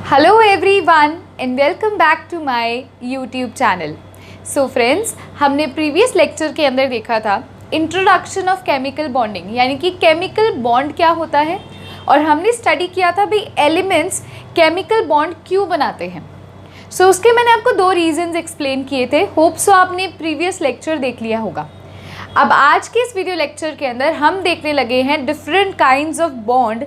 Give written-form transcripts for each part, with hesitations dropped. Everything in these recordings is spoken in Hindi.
Hello everyone and welcome back to my YouTube channel. So friends, हमने प्रीवियस लेक्चर के अंदर देखा था इंट्रोडक्शन ऑफ केमिकल बॉन्डिंग, यानी कि केमिकल बॉन्ड क्या होता है, और हमने स्टडी किया था भी एलिमेंट्स केमिकल बॉन्ड क्यों बनाते हैं। सो उसके मैंने आपको दो रीजंस एक्सप्लेन किए थे। होप सो आपने प्रीवियस लेक्चर देख लिया होगा। अब आज के इस वीडियो लेक्चर के अंदर हम देखने लगे हैं डिफरेंट काइंड्स ऑफ बॉन्ड।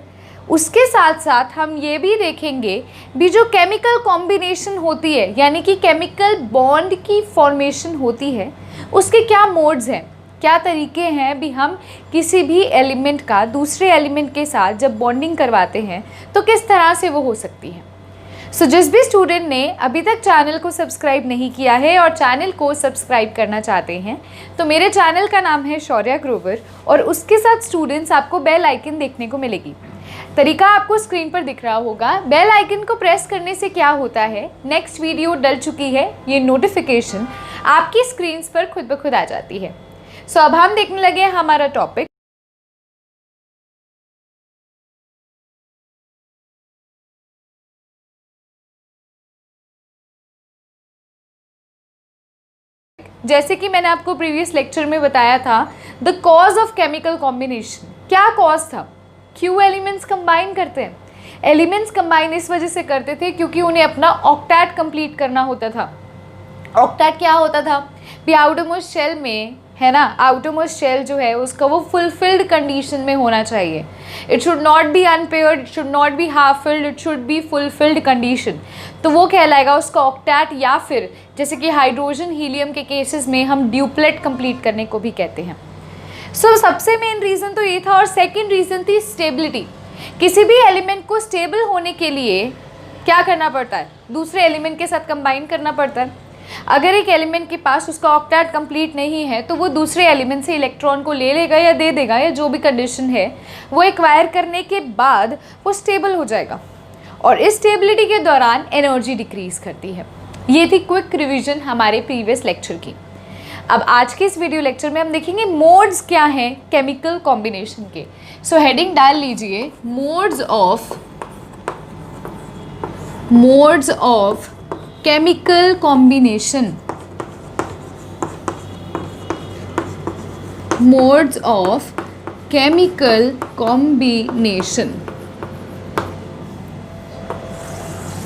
उसके साथ साथ हम ये भी देखेंगे भी जो केमिकल कॉम्बिनेशन होती है, यानी कि केमिकल बॉन्ड की फॉर्मेशन होती है, उसके क्या मोड्स हैं, क्या तरीके हैं भी हम किसी भी एलिमेंट का दूसरे एलिमेंट के साथ जब बॉन्डिंग करवाते हैं तो किस तरह से वो हो सकती है। सो जिस भी स्टूडेंट ने अभी तक चैनल को सब्सक्राइब नहीं किया है और चैनल को सब्सक्राइब करना चाहते हैं तो मेरे चैनल का नाम है शौर्या ग्रोवर, और उसके साथ स्टूडेंट्स आपको बेल आइकन देखने को मिलेगी। तरीका आपको स्क्रीन पर दिख रहा होगा। बेल आइकन को प्रेस करने से क्या होता है, नेक्स्ट वीडियो डल चुकी है ये नोटिफिकेशन आपकी स्क्रीन पर खुद ब खुद आ जाती है। सो अब हम देखने लगे हमारा टॉपिक। जैसे कि मैंने आपको प्रीवियस लेक्चर में बताया था, the cause of chemical combination. क्या कॉज था, क्यों एलिमेंट्स कंबाइन करते हैं। एलिमेंट्स कंबाइन इस वजह से करते थे क्योंकि उन्हें अपना ऑक्टेट कंप्लीट करना होता था। ऑक्टेट क्या होता था भी, आउटरमोस्ट शेल में है ना, आउटरमोस्ट शेल जो है उसका वो फुलफिल्ड कंडीशन में होना चाहिए। It should not be unpaired, it should not be half filled, it should be fulfilled condition. तो वो कहलाएगा उसका ऑक्टेट, या फिर जैसे कि हाइड्रोजन हीलियम के केसेस में हम ड्यूप्लेट कंप्लीट करने को भी कहते हैं। सो सबसे मेन रीज़न तो ये था, और सेकेंड रीज़न थी स्टेबिलिटी। किसी भी एलिमेंट को स्टेबल होने के लिए क्या करना पड़ता है, दूसरे एलिमेंट के साथ कंबाइन करना पड़ता है। अगर एक एलिमेंट के पास उसका ऑक्टेट कंप्लीट नहीं है तो वो दूसरे एलिमेंट से इलेक्ट्रॉन को ले लेगा या दे देगा, या जो भी कंडीशन है वो एक्वायर करने के बाद वो स्टेबल हो जाएगा, और इस स्टेबिलिटी के दौरान एनर्जी डिक्रीज करती है। ये थी क्विक रिविजन हमारे प्रीवियस लेक्चर की। अब आज के इस वीडियो लेक्चर में हम देखेंगे मोड्स क्या हैं केमिकल कॉम्बिनेशन के। सो हेडिंग डाल लीजिए, modes of chemical combination. Modes of chemical combination.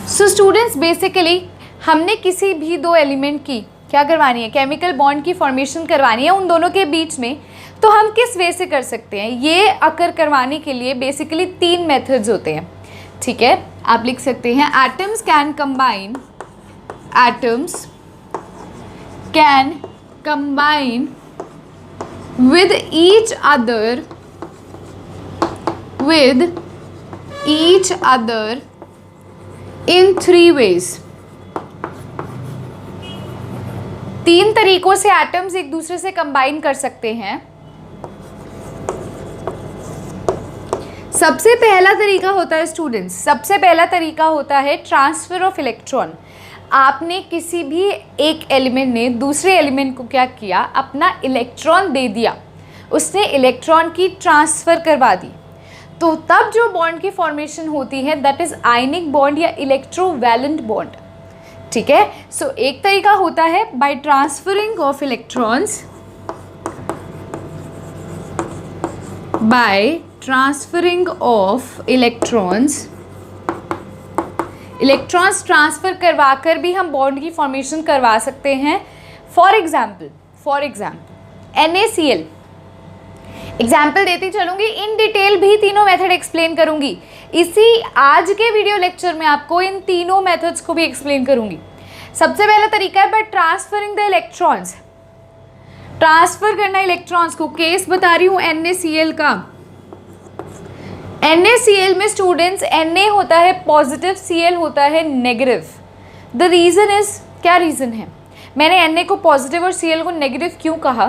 So students, basically हमने किसी भी दो एलिमेंट की क्या करवानी है, केमिकल बॉन्ड की फॉर्मेशन करवानी है उन दोनों के बीच में, तो हम किस वे से कर सकते हैं। ये अकर करवाने के लिए बेसिकली तीन मेथड्स होते हैं, ठीक है। आप लिख सकते हैं atoms can combine with each other in three ways। तीन तरीकों से एटम्स एक दूसरे से कंबाइन कर सकते हैं। सबसे पहला तरीका होता है स्टूडेंट्स, सबसे पहला तरीका होता है ट्रांसफर ऑफ इलेक्ट्रॉन। आपने किसी भी एक एलिमेंट ने दूसरे एलिमेंट को क्या किया, अपना इलेक्ट्रॉन दे दिया, उसने इलेक्ट्रॉन की ट्रांसफ़र करवा दी, तो तब जो बॉन्ड की फॉर्मेशन होती है दैट इज़ आयनिक बॉन्ड या इलेक्ट्रोवैलेंट बॉन्ड, ठीक है। सो एक तरीका होता है by transferring of electrons, electrons transfer करवा कर भी हम बॉन्ड की फॉर्मेशन करवा सकते हैं। For example NaCl। एग्जाम्पल देती चलूँगी, इन डिटेल भी तीनों मेथड एक्सप्लेन करूँगी। इसी आज के वीडियो लेक्चर में आपको इन तीनों मेथड्स को भी एक्सप्लेन करूँगी। सबसे पहला तरीका है by transferring the electrons, transfer करना इलेक्ट्रॉन्स को। केस बता रही हूँ NaCl का। NaCl में स्टूडेंट्स Na होता है पॉजिटिव, Cl होता है नेगेटिव। द रीज़न इज़, क्या रीज़न है, मैंने Na को पॉजिटिव और Cl को नेगेटिव क्यों कहा,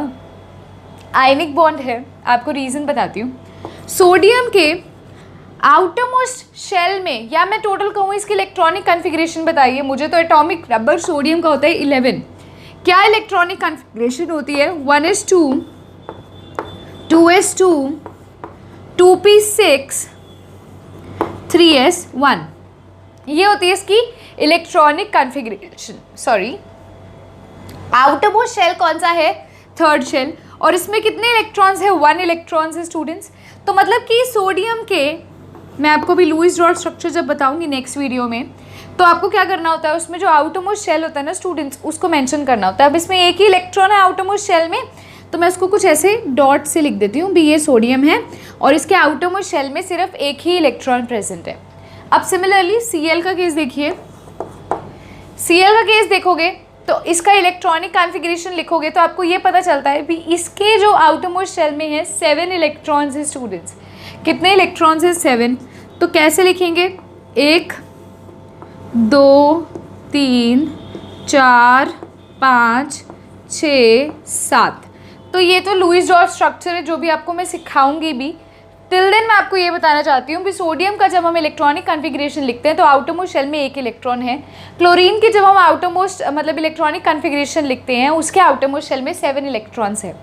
आयनिक बॉन्ड है, आपको रीज़न बताती हूँ। सोडियम के आउटरमोस्ट शेल में, या मैं टोटल कहूँ इसकी इलेक्ट्रॉनिक कन्फिग्रेशन बताइए मुझे, तो एटॉमिक नंबर सोडियम का होता है 11। क्या इलेक्ट्रॉनिक कन्फिग्रेशन होती है, 1s2, 2s2, 2p6, 3s1, ये होती है इसकी electronic configuration. Sorry, outermost shell कौन सा है? Third shell. और इसमें कितने इलेक्ट्रॉन्स है? 1 इलेक्ट्रॉन्स है स्टूडेंट्स। तो मतलब कि सोडियम के, मैं आपको भी लुईस डॉट स्ट्रक्चर जब बताऊंगी नेक्स्ट वीडियो में, तो आपको क्या करना होता है, उसमें जो आउटरमोस्ट शेल होता है ना स्टूडेंट्स, उसको मेंशन करना होता है। अब इसमें एक ही इलेक्ट्रॉन है आउटरमोस्ट शेल में, तो मैं उसको कुछ ऐसे डॉट से लिख देती हूँ भी ये सोडियम है और इसके आउटरमोस्ट शेल में सिर्फ एक ही इलेक्ट्रॉन प्रेजेंट है। अब सिमिलरली Cl का केस देखिए, Cl का केस देखोगे तो इसका इलेक्ट्रॉनिक कॉन्फ़िगरेशन लिखोगे तो आपको ये पता चलता है भी इसके जो आउटरमोस्ट शेल में है 7 इलेक्ट्रॉन्स है स्टूडेंट्स। कितने इलेक्ट्रॉन्स है? 7। तो कैसे लिखेंगे? 1 2 3 4 5 6 7। तो ये तो लुईस डॉट स्ट्रक्चर है जो भी आपको मैं सिखाऊंगी भी। टिल देन मैं आपको ये बताना चाहती हूँ कि सोडियम का जब हम इलेक्ट्रॉनिक कॉन्फ़िगरेशन लिखते हैं तो आउटरमोस्ट शेल में 1 इलेक्ट्रॉन है। क्लोरीन की जब हम आउटरमोस्ट मतलब इलेक्ट्रॉनिक कॉन्फ़िगरेशन लिखते हैं उसके आउटरमोस्ट शेल में 7 इलेक्ट्रॉन्स है।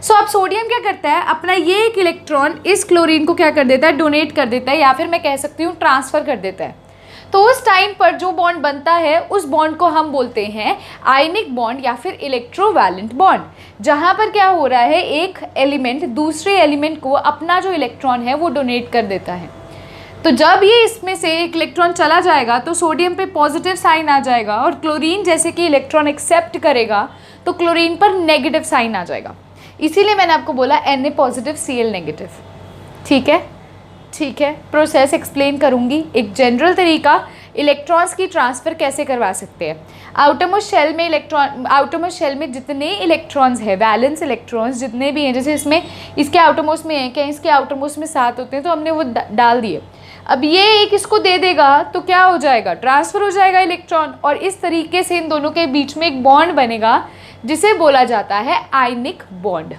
सो अब सोडियम क्या करता है, अपना ये 1 इलेक्ट्रॉन इस क्लोरीन को क्या कर देता है? डोनेट कर देता है, या फिर मैं कह सकती हूँ ट्रांसफ़र कर देता है। तो उस टाइम पर जो बॉन्ड बनता है उस बॉन्ड को हम बोलते हैं आयनिक बॉन्ड या फिर इलेक्ट्रोवैलेंट बॉन्ड, जहाँ पर क्या हो रहा है, एक एलिमेंट दूसरे एलिमेंट को अपना जो इलेक्ट्रॉन है वो डोनेट कर देता है। तो जब ये इसमें से एक इलेक्ट्रॉन चला जाएगा तो सोडियम पे पॉजिटिव साइन आ जाएगा और क्लोरीन जैसे कि इलेक्ट्रॉन एक्सेप्ट करेगा तो क्लोरीन पर नेगेटिव साइन आ जाएगा। इसीलिए मैंने आपको बोला Na पॉजिटिव Cl नेगेटिव। ठीक है, ठीक है, प्रोसेस एक्सप्लेन करूंगी। एक जनरल तरीका इलेक्ट्रॉन्स की ट्रांसफ़र कैसे करवा सकते हैं। आउटरमोस्ट शेल में जितने इलेक्ट्रॉन्स है, वैलेंस इलेक्ट्रॉन्स जितने भी हैं, जैसे इसमें इसके आउटरमोस्ट में हैं क्या, इसके आउटरमोस्ट में 7 होते हैं तो हमने वो डाल दिए। अब ये एक इसको दे देगा तो क्या हो जाएगा? ट्रांसफ़र हो जाएगा इलेक्ट्रॉन और इस तरीके से इन दोनों के बीच में एक बॉन्ड बनेगा जिसे बोला जाता है आयनिक बॉन्ड।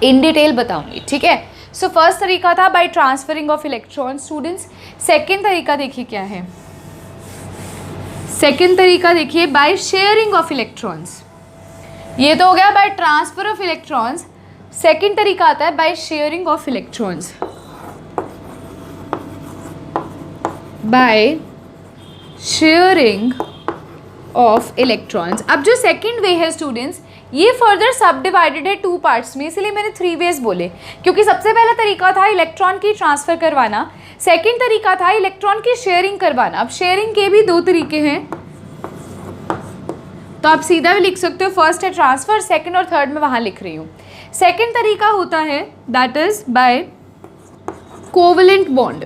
इन डिटेल बताऊंगी, ठीक है। सो फर्स्ट तरीका था by transferring of electron students. Second तरीका देखिए क्या है, सेकेंड तरीका देखिए बाय शेयरिंग ऑफ इलेक्ट्रॉन्स। ये तो हो गया by transfer of electrons. Second तरीका आता है by sharing of electrons, by sharing of electrons. अब जो सेकेंड वे है स्टूडेंट्स, ये फर्दर सब डिवाइडेड है 2 पार्ट्स में, इसलिए मैंने 3 वेज बोले, क्योंकि सबसे पहला तरीका था इलेक्ट्रॉन की ट्रांसफ़र करवाना, सेकंड तरीका था इलेक्ट्रॉन की शेयरिंग करवाना। अब शेयरिंग के भी 2 तरीके हैं, तो आप सीधा भी लिख सकते हो, फर्स्ट है ट्रांसफ़र, सेकंड और थर्ड में वहाँ लिख रही हूँ। सेकंड तरीका होता है that is by covalent bond.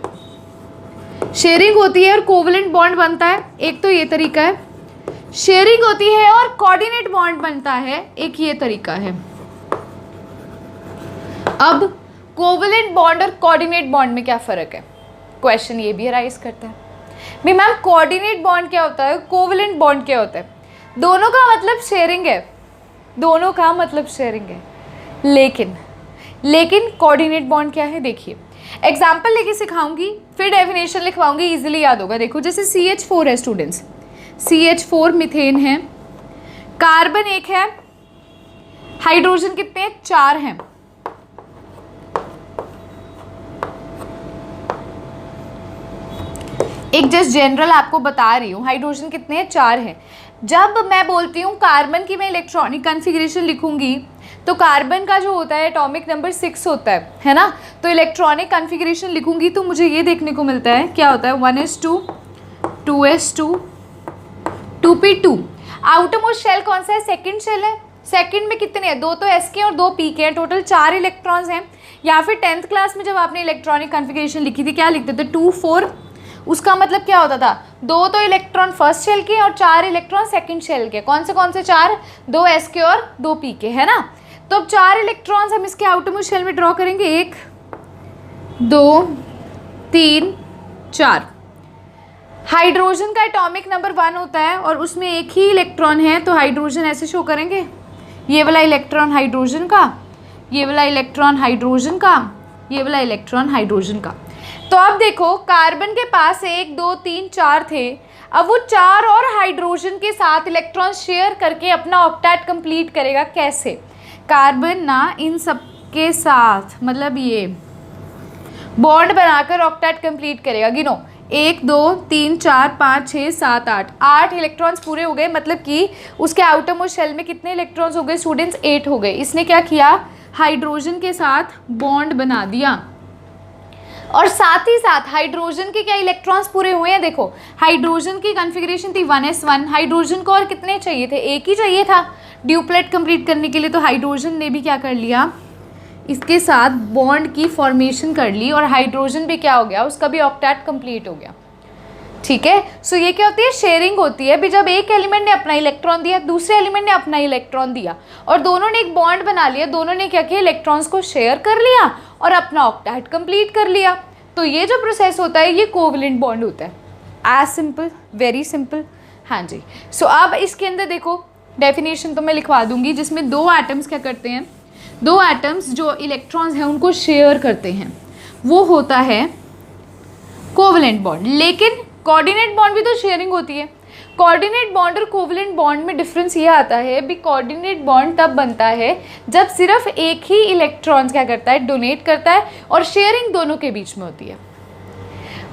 Sharing होती है और कोवलेंट बॉन्ड बनता है, एक तो ये तरीका है। शेयरिंग होती है और कोऑर्डिनेट बॉन्ड बनता है, एक ये तरीका है। अब कोवलेंट बॉन्ड और कोऑर्डिनेट बॉन्ड में क्या फ़र्क है, क्वेश्चन ये भी अराइज करता है भी मैम कोऑर्डिनेट बॉन्ड क्या होता है, कोवलेंट बॉन्ड क्या होता है। दोनों का मतलब शेयरिंग है, दोनों का मतलब शेयरिंग है, लेकिन कोऑर्डिनेट बॉन्ड क्या है, देखिए एग्जाम्पल लेके सिखाऊंगी, फिर डेफिनेशन लिखवाऊंगी, इजीली याद होगा। देखो जैसे CH4 है स्टूडेंट्स, CH4 मीथेन है, कार्बन 1 है, हाइड्रोजन कितने हैं, 4 हैं। एक जस्ट जनरल आपको बता रही हूँ, हाइड्रोजन कितने हैं, 4 हैं। जब मैं बोलती हूँ कार्बन की मैं इलेक्ट्रॉनिक कॉन्फ़िगरेशन लिखूंगी तो कार्बन का जो होता है एटॉमिक नंबर 6 होता है ना। तो इलेक्ट्रॉनिक कॉन्फ़िगरेशन लिखूंगी तो मुझे ये देखने को मिलता है, क्या होता है, 1s2 2s2 2p2। Outermost shell कौन सा है, सेकंड शेल है। सेकंड में कितने हैं, 2 तो s के और 2 p के हैं, टोटल 4 इलेक्ट्रॉन्स हैं। या फिर 10th क्लास में जब आपने इलेक्ट्रॉनिक कॉन्फ़िगरेशन लिखी थी क्या लिखते थे, 2 4। उसका मतलब क्या होता था, 2 तो इलेक्ट्रॉन फर्स्ट शेल के और 4 इलेक्ट्रॉन सेकंड शेल के। कौन से 4, 2 s के और 2 p के, है ना। तो अब 4 इलेक्ट्रॉन्स हम इसके आउटरमोस्ट शेल में ड्रॉ करेंगे, 1 2 3 4। हाइड्रोजन का एटॉमिक नंबर 1 होता है और उसमें एक ही इलेक्ट्रॉन है, तो हाइड्रोजन ऐसे शो करेंगे, ये वाला इलेक्ट्रॉन हाइड्रोजन का, ये वाला इलेक्ट्रॉन हाइड्रोजन का, ये वाला इलेक्ट्रॉन हाइड्रोजन का। तो अब देखो कार्बन के पास 1 2 3 4 थे, अब वो 4 और हाइड्रोजन के साथ इलेक्ट्रॉन शेयर करके अपना ऑक्टेट कंप्लीट करेगा। कैसे, कार्बन ना इन सब के साथ मतलब ये बॉन्ड बनाकर ऑक्टेट कंप्लीट करेगा। गिनो, 1 2 3 4 5 6 7 8 इलेक्ट्रॉन्स पूरे हो गए, मतलब कि उसके आउटरमोस्ट शेल में कितने इलेक्ट्रॉन्स हो गए स्टूडेंट्स? 8 हो गए। इसने क्या किया? हाइड्रोजन के साथ बॉन्ड बना दिया, और साथ ही साथ हाइड्रोजन के क्या इलेक्ट्रॉन्स पूरे हुए हैं? देखो हाइड्रोजन की कॉन्फ़िगरेशन थी 1s1, हाइड्रोजन को और कितने चाहिए थे? एक ही चाहिए था ड्यूप्लेट कंप्लीट करने के लिए, तो हाइड्रोजन ने भी क्या कर लिया? इसके साथ बॉन्ड की फॉर्मेशन कर ली, और हाइड्रोजन भी क्या हो गया? उसका भी ऑक्टेट कंप्लीट हो गया। ठीक है, सो ये क्या होती है? शेयरिंग होती है भी, जब एक एलिमेंट ने अपना इलेक्ट्रॉन दिया, दूसरे एलिमेंट ने अपना इलेक्ट्रॉन दिया, और दोनों ने एक बॉन्ड बना लिया, दोनों ने क्या किया? इलेक्ट्रॉन्स को शेयर कर लिया और अपना ऑक्टेट कंप्लीट कर लिया। तो ये जो प्रोसेस होता है ये कोवलेंट बॉन्ड होता है। As simple, very simple. हाँ जी, सो अब इसके अंदर देखो डेफिनेशन तो मैं लिखवा दूंगी, जिसमें दो एटम्स क्या करते हैं? दो एटम्स जो इलेक्ट्रॉन्स हैं उनको शेयर करते हैं, वो होता है कोवलेंट बॉन्ड। लेकिन कोऑर्डिनेट बॉन्ड भी तो शेयरिंग होती है। कोऑर्डिनेट बॉन्ड और कोवलेंट बॉन्ड में डिफरेंस ये आता है भी, कोऑर्डिनेट बॉन्ड तब बनता है जब सिर्फ एक ही इलेक्ट्रॉन्स क्या करता है? डोनेट करता है, और शेयरिंग दोनों के बीच में होती है।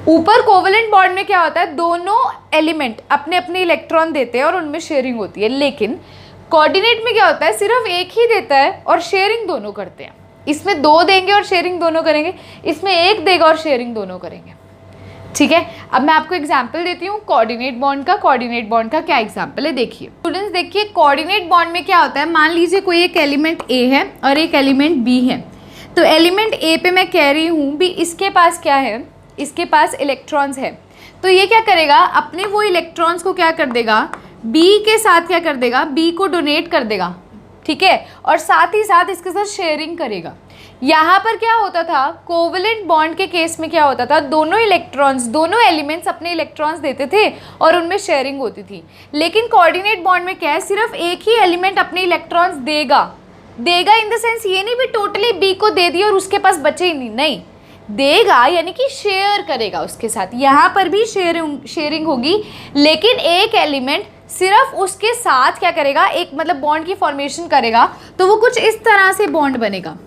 ऊपर कोवलेंट बॉन्ड में क्या होता है? दोनों एलिमेंट अपने अपने इलेक्ट्रॉन देते हैं और उनमें शेयरिंग होती है। लेकिन कोऑर्डिनेट में क्या होता है? सिर्फ एक ही देता है और शेयरिंग दोनों करते हैं। इसमें दो देंगे और शेयरिंग दोनों करेंगे, इसमें एक देगा और शेयरिंग दोनों करेंगे। ठीक है, अब मैं आपको एग्जाम्पल देती हूँ कोऑर्डिनेट बॉन्ड का। कोऑर्डिनेट बॉन्ड का क्या एग्जाम्पल है देखिए स्टूडेंट्स। देखिए कोऑर्डिनेट बॉन्ड में क्या होता है? मान लीजिए कोई एक एलिमेंट ए है और एक एलिमेंट बी है। तो एलिमेंट ए पे मैं कह रही हूँ भी इसके पास क्या है? इसके पास इलेक्ट्रॉन्स है। तो ये क्या करेगा? अपने वो इलेक्ट्रॉन्स को क्या कर देगा? बी के साथ क्या कर देगा? बी को डोनेट कर देगा। ठीक है, और साथ ही साथ इसके साथ शेयरिंग करेगा। यहाँ पर क्या होता था? कोवलेंट बॉन्ड के केस में क्या होता था? दोनों इलेक्ट्रॉन्स, दोनों एलिमेंट्स अपने इलेक्ट्रॉन्स देते थे और उनमें शेयरिंग होती थी। लेकिन कोऑर्डिनेट बॉन्ड में क्या है? सिर्फ एक ही एलिमेंट अपने इलेक्ट्रॉन्स देगा। देगा इन द सेंस ये नहीं भी टोटली बी को दे दिया और उसके पास बचे ही नहीं, देगा यानी कि शेयर करेगा उसके साथ। यहाँ पर भी शेयरिंग होगी, लेकिन एक एलिमेंट सिर्फ उसके साथ क्या करेगा? एक मतलब बॉन्ड की फॉर्मेशन करेगा, तो वो कुछ इस तरह से बॉन्ड बनेगा।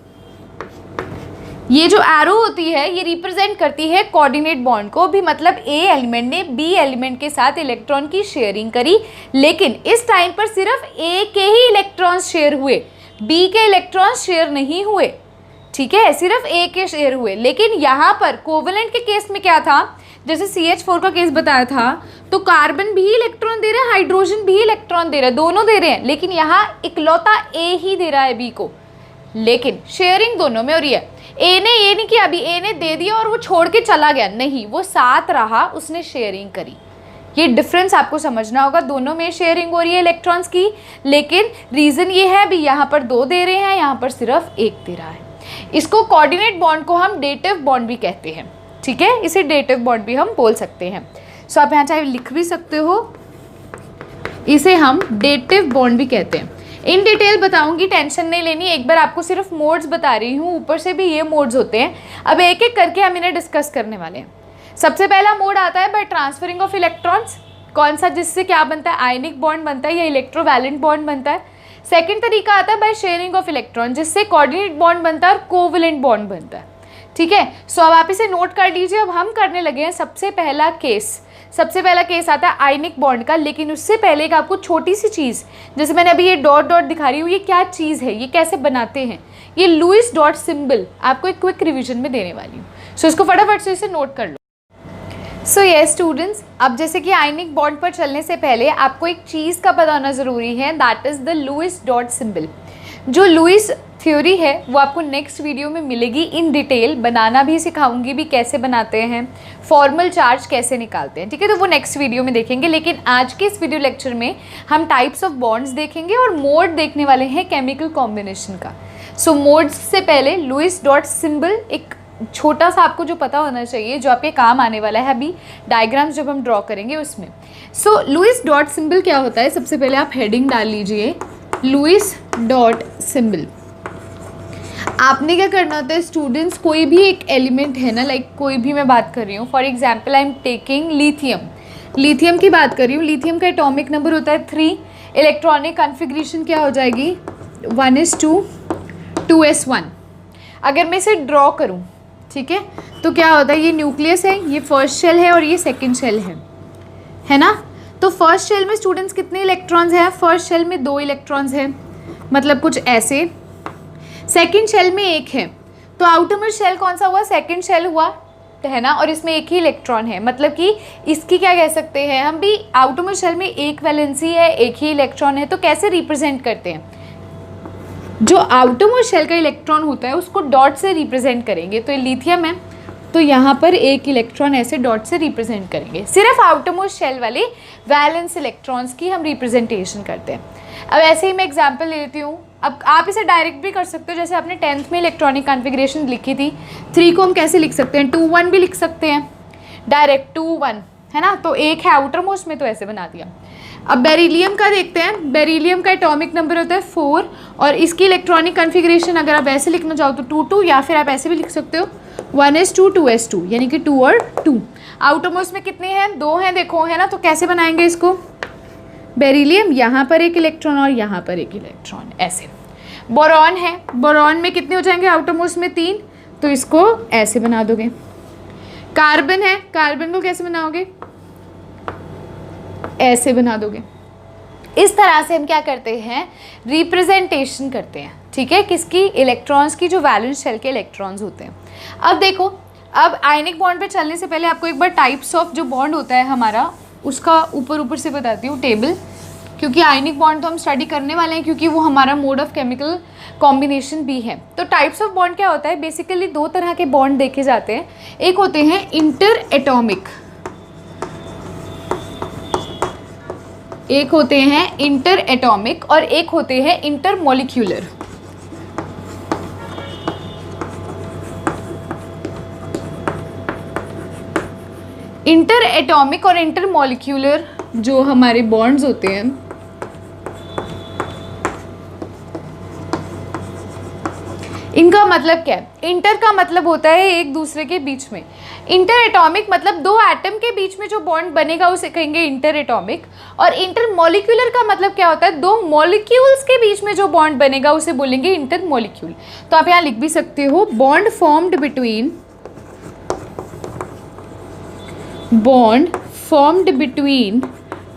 ये जो एरो होती है ये रिप्रेजेंट करती है कोऑर्डिनेट बॉन्ड को भी, मतलब ए एलिमेंट ने बी एलिमेंट के साथ इलेक्ट्रॉन की शेयरिंग करी, लेकिन इस टाइम पर सिर्फ ए के ही इलेक्ट्रॉन्स शेयर हुए, बी के इलेक्ट्रॉन्स शेयर नहीं हुए। ठीक है, सिर्फ ए के शेयर हुए। लेकिन यहाँ पर कोवलेंट के केस में क्या था? जैसे CH4 का केस बताया था, तो कार्बन भी इलेक्ट्रॉन दे रहा है, हाइड्रोजन भी इलेक्ट्रॉन दे रहा है, दोनों दे रहे हैं, लेकिन यहाँ इकलौता ए ही दे रहा है बी को, लेकिन शेयरिंग दोनों में हो रही है। ए ने ये नहीं किया, अभी ए ने दे दिया और वो छोड़ के चला गया, नहीं, वो साथ रहा, उसने शेयरिंग करी। ये डिफरेंस आपको समझना होगा, दोनों में शेयरिंग हो रही है इलेक्ट्रॉन्स की, लेकिन रीज़न ये है भी यहाँ पर दो दे रहे हैं, यहाँ पर सिर्फ एक दे रहा है। इसको कोऑर्डिनेट बॉन्ड को हम डेटिव बॉन्ड भी कहते हैं। ठीक है, इसे डेटिव बॉन्ड भी हम बोल सकते हैं। सो आप यहाँ चाहे लिख भी सकते हो, इसे हम डेटिव बॉन्ड भी कहते हैं। इन डिटेल बताऊंगी, टेंशन नहीं लेनी, एक बार आपको सिर्फ मोड्स बता रही हूँ, ऊपर से भी ये मोड्स होते हैं। अब एक एक करके हम इन्हें डिस्कस करने वाले हैं। सबसे पहला मोड आता है बाय ट्रांसफरिंग ऑफ इलेक्ट्रॉन्स। कौन सा? जिससे क्या बनता है? आयनिक बॉन्ड बनता है या इलेक्ट्रोवैलेंट बॉन्ड बनता है। सेकेंड तरीका आता है बाय शेयरिंग ऑफ इलेक्ट्रॉन, जिससे कोऑर्डिनेट बॉन्ड बनता है और कोवलेंट बॉन्ड बनता है। ठीक है, सो अब आप इसे नोट कर लीजिए। अब हम करने लगे हैं सबसे पहला केस आता है आयनिक बॉन्ड का। लेकिन उससे पहले एक आपको छोटी सी चीज़, जैसे मैंने अभी ये डॉट डॉट दिखा रही हूँ, ये क्या चीज़ है, ये कैसे बनाते हैं, ये लुईस डॉट सिंबल आपको एक क्विक रिविजन में देने वाली हूँ। सो इसको फटाफट से इसे नोट कर लो। सो ये स्टूडेंट्स, अब जैसे कि आयनिक बॉन्ड पर चलने से पहले आपको एक चीज़ का पता होना ज़रूरी है, that is the Lewis dot symbol. जो लुईस थ्योरी है वो आपको नेक्स्ट वीडियो में मिलेगी इन डिटेल, बनाना भी सिखाऊंगी भी कैसे बनाते हैं, फॉर्मल चार्ज कैसे निकालते हैं। ठीक है, तो वो नेक्स्ट वीडियो में देखेंगे। लेकिन आज के इस वीडियो लेक्चर में हम टाइप्स ऑफ बॉन्ड्स देखेंगे और मोड देखने वाले हैं केमिकल कॉम्बिनेशन का। सो मोड्स से पहले लुईस डॉट सिंबल एक छोटा सा आपको जो पता होना चाहिए, जो आपके काम आने वाला है अभी डायग्राम्स जब हम ड्रॉ करेंगे उसमें। सो लुईस डॉट सिंबल क्या होता है? सबसे पहले आप हेडिंग डाल लीजिए, लुईस डॉट सिंबल। आपने क्या करना होता है स्टूडेंट्स, कोई भी एक एलिमेंट है ना, लाइक कोई भी मैं बात कर रही हूँ, for example I am taking lithium की बात कर रही हूँ। लिथियम का एटॉमिक नंबर होता है 3, इलेक्ट्रॉनिक कॉन्फ़िगरेशन क्या हो जाएगी? 1s2 2s1। अगर मैं इसे ड्रॉ करूँ, ठीक है। तो क्या होता है, ये न्यूक्लियस है, ये फर्स्ट शेल है और ये सेकंड शेल है ना। तो फर्स्ट शेल में स्टूडेंट्स कितने इलेक्ट्रॉन्स हैं? फर्स्ट शेल में 2 इलेक्ट्रॉन्स हैं, मतलब कुछ ऐसे। सेकंड शेल में 1 है, तो आउटर मोस्ट शेल कौन सा हुआ? सेकंड शेल हुआ, है ना। और इसमें 1 ही इलेक्ट्रॉन है, मतलब कि इसकी क्या कह सकते हैं हम भी, आउटर मोस्ट शेल में 1 वैलेंसी है, 1 ही इलेक्ट्रॉन है। तो कैसे रिप्रेजेंट करते हैं? जो आउटर मोस्ट शेल का इलेक्ट्रॉन होता है उसको डॉट से रिप्रेजेंट करेंगे। तो ये लिथियम है, तो यहाँ पर 1 इलेक्ट्रॉन ऐसे डॉट से रिप्रेजेंट करेंगे। सिर्फ आउटर मोस्ट शेल वाले वैलेंस इलेक्ट्रॉन्स की हम रिप्रेजेंटेशन करते हैं। अब ऐसे ही मैं एग्जांपल ले लेती हूँ। अब आप इसे डायरेक्ट भी कर सकते हो, जैसे आपने 10th में इलेक्ट्रॉनिक कॉन्फ़िगरेशन लिखी थी, 3 को हम कैसे लिख सकते हैं? 2 1 भी लिख सकते हैं, डायरेक्ट 2 1, है ना। तो 1 है आउटर मोस्ट में, तो ऐसे बना दिया। अब बेरिलियम का देखते हैं। बेरिलियम का एटॉमिक नंबर होता है 4 और इसकी इलेक्ट्रॉनिक कॉन्फ़िगरेशन अगर आप ऐसे लिखना चाहो तो 2 2, या फिर आप ऐसे भी लिख सकते हो 1s2 2s2, यानी कि 2 और 2। आउटर मोस्ट में कितने हैं? 2 हैं, देखो, है ना। तो कैसे बनाएंगे इसको? बेरिलियम, यहाँ पर 1 इलेक्ट्रॉन और यहाँ पर 1 इलेक्ट्रॉन, ऐसे। बोरॉन है, बोरॉन में कितने हो जाएंगे? आउटर मोस्ट में 3, तो इसको ऐसे बना दोगे। कार्बन है, कार्बन को कैसे बनाओगे? ऐसे बना दोगे। इस तरह से हम क्या करते हैं? रिप्रेजेंटेशन करते हैं, ठीक है, किसकी? इलेक्ट्रॉन्स की, जो वैलेंस शेल के इलेक्ट्रॉन्स होते हैं। अब देखो, अब आयनिक बॉन्ड पे चलने से पहले आपको एक बार टाइप्स ऑफ जो बॉन्ड होता है हमारा, उसका ऊपर से बताती हूँ टेबल, क्योंकि आयनिक बॉन्ड तो हम स्टडी करने वाले हैं, क्योंकि वो हमारा मोड ऑफ केमिकल कॉम्बिनेशन भी है। तो टाइप्स ऑफ बॉन्ड क्या होता है? बेसिकली 2 तरह के बॉन्ड देखे जाते हैं। एक होते हैं इंटर एटॉमिक, एक होते हैं इंटर एटॉमिक और एक होते हैं इंटर मॉलिक्यूलर। इंटर एटॉमिक और इंटर मॉलिक्यूलर जो हमारे बॉन्ड्स होते हैं, इनका मतलब क्या है? इंटर का मतलब होता है एक दूसरे के बीच में। इंटर एटॉमिक मतलब 2 एटम के बीच में जो बॉन्ड बनेगा उसे कहेंगे इंटर एटॉमिक। और इंटर मॉलिक्यूलर का मतलब क्या होता है? 2 मॉलिक्यूल्स के बीच में जो बॉन्ड बनेगा उसे बोलेंगे इंटर मॉलिक्यूल। तो आप यहाँ लिख भी सकते हो, bond formed between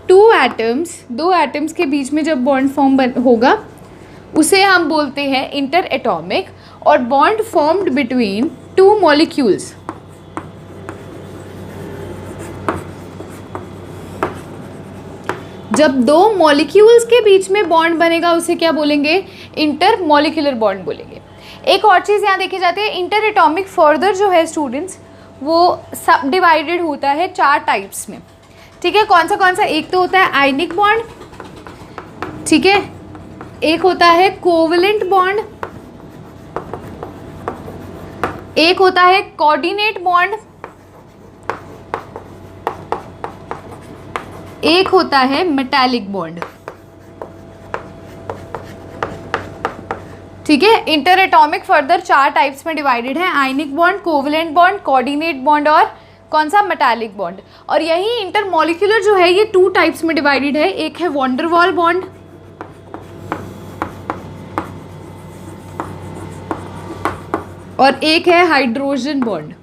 2 atoms, 2 atoms के बीच में जब बॉन्ड फॉर्म होगा उसे हम बोलते हैं इंटर एटॉमिक। और बॉन्ड फॉर्म्ड बिटवीन 2 मॉलिक्यूल्स, जब 2 मॉलिक्यूल्स के बीच में बॉन्ड बनेगा उसे क्या बोलेंगे? इंटर मॉलिक्यूलर बॉन्ड बोलेंगे। एक और चीज़ यहाँ देखी जाती है, इंटर एटॉमिक फर्दर जो है स्टूडेंट्स, वो सब डिवाइडेड होता है 4 टाइप्स में, ठीक है। कौन सा? एक तो होता है आयनिक बॉन्ड, ठीक है, एक होता है कोवलेंट बॉन्ड, एक होता है कोऑर्डिनेट बॉन्ड, एक होता है मेटालिक बॉन्ड, ठीक है। इंटर एटॉमिक फर्दर 4 टाइप्स में डिवाइडेड है, ionic bond, covalent bond, coordinate bond और कौन सा? Metallic bond. और यही इंटर मॉलिक्यूलर जो है ये 2 टाइप्स में डिवाइडेड है, एक है वॉन डेर वाल बॉन्ड और एक है हाइड्रोजन बॉन्ड।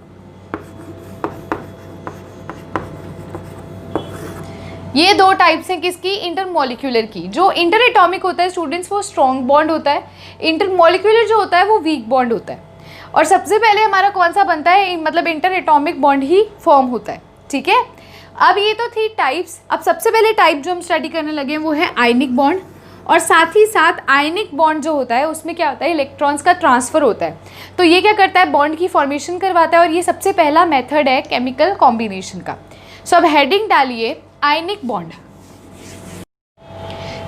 ये 2 टाइप्स हैं किसकी? इंटर मॉलिक्यूलर की। जो इंटर एटॉमिक होता है स्टूडेंट्स वो स्ट्रॉन्ग बॉन्ड होता है, इंटर मॉलिक्यूलर जो होता है वो वीक बॉन्ड होता है। और सबसे पहले हमारा कौन सा बनता है? मतलब इंटर एटॉमिक बॉन्ड ही फॉर्म होता है, ठीक है। अब ये तो थी टाइप्स। अब सबसे पहले टाइप जो हम स्टडी करने लगे हैं वो है आयनिक बॉन्ड। और साथ ही साथ आयनिक बॉन्ड जो होता है उसमें क्या होता है? इलेक्ट्रॉन्स का ट्रांसफ़र होता है। तो ये क्या करता है? बॉन्ड की फॉर्मेशन करवाता है और ये सबसे पहला मेथड है केमिकल कॉम्बिनेशन का। सो अब हेडिंग डालिए ionic bond.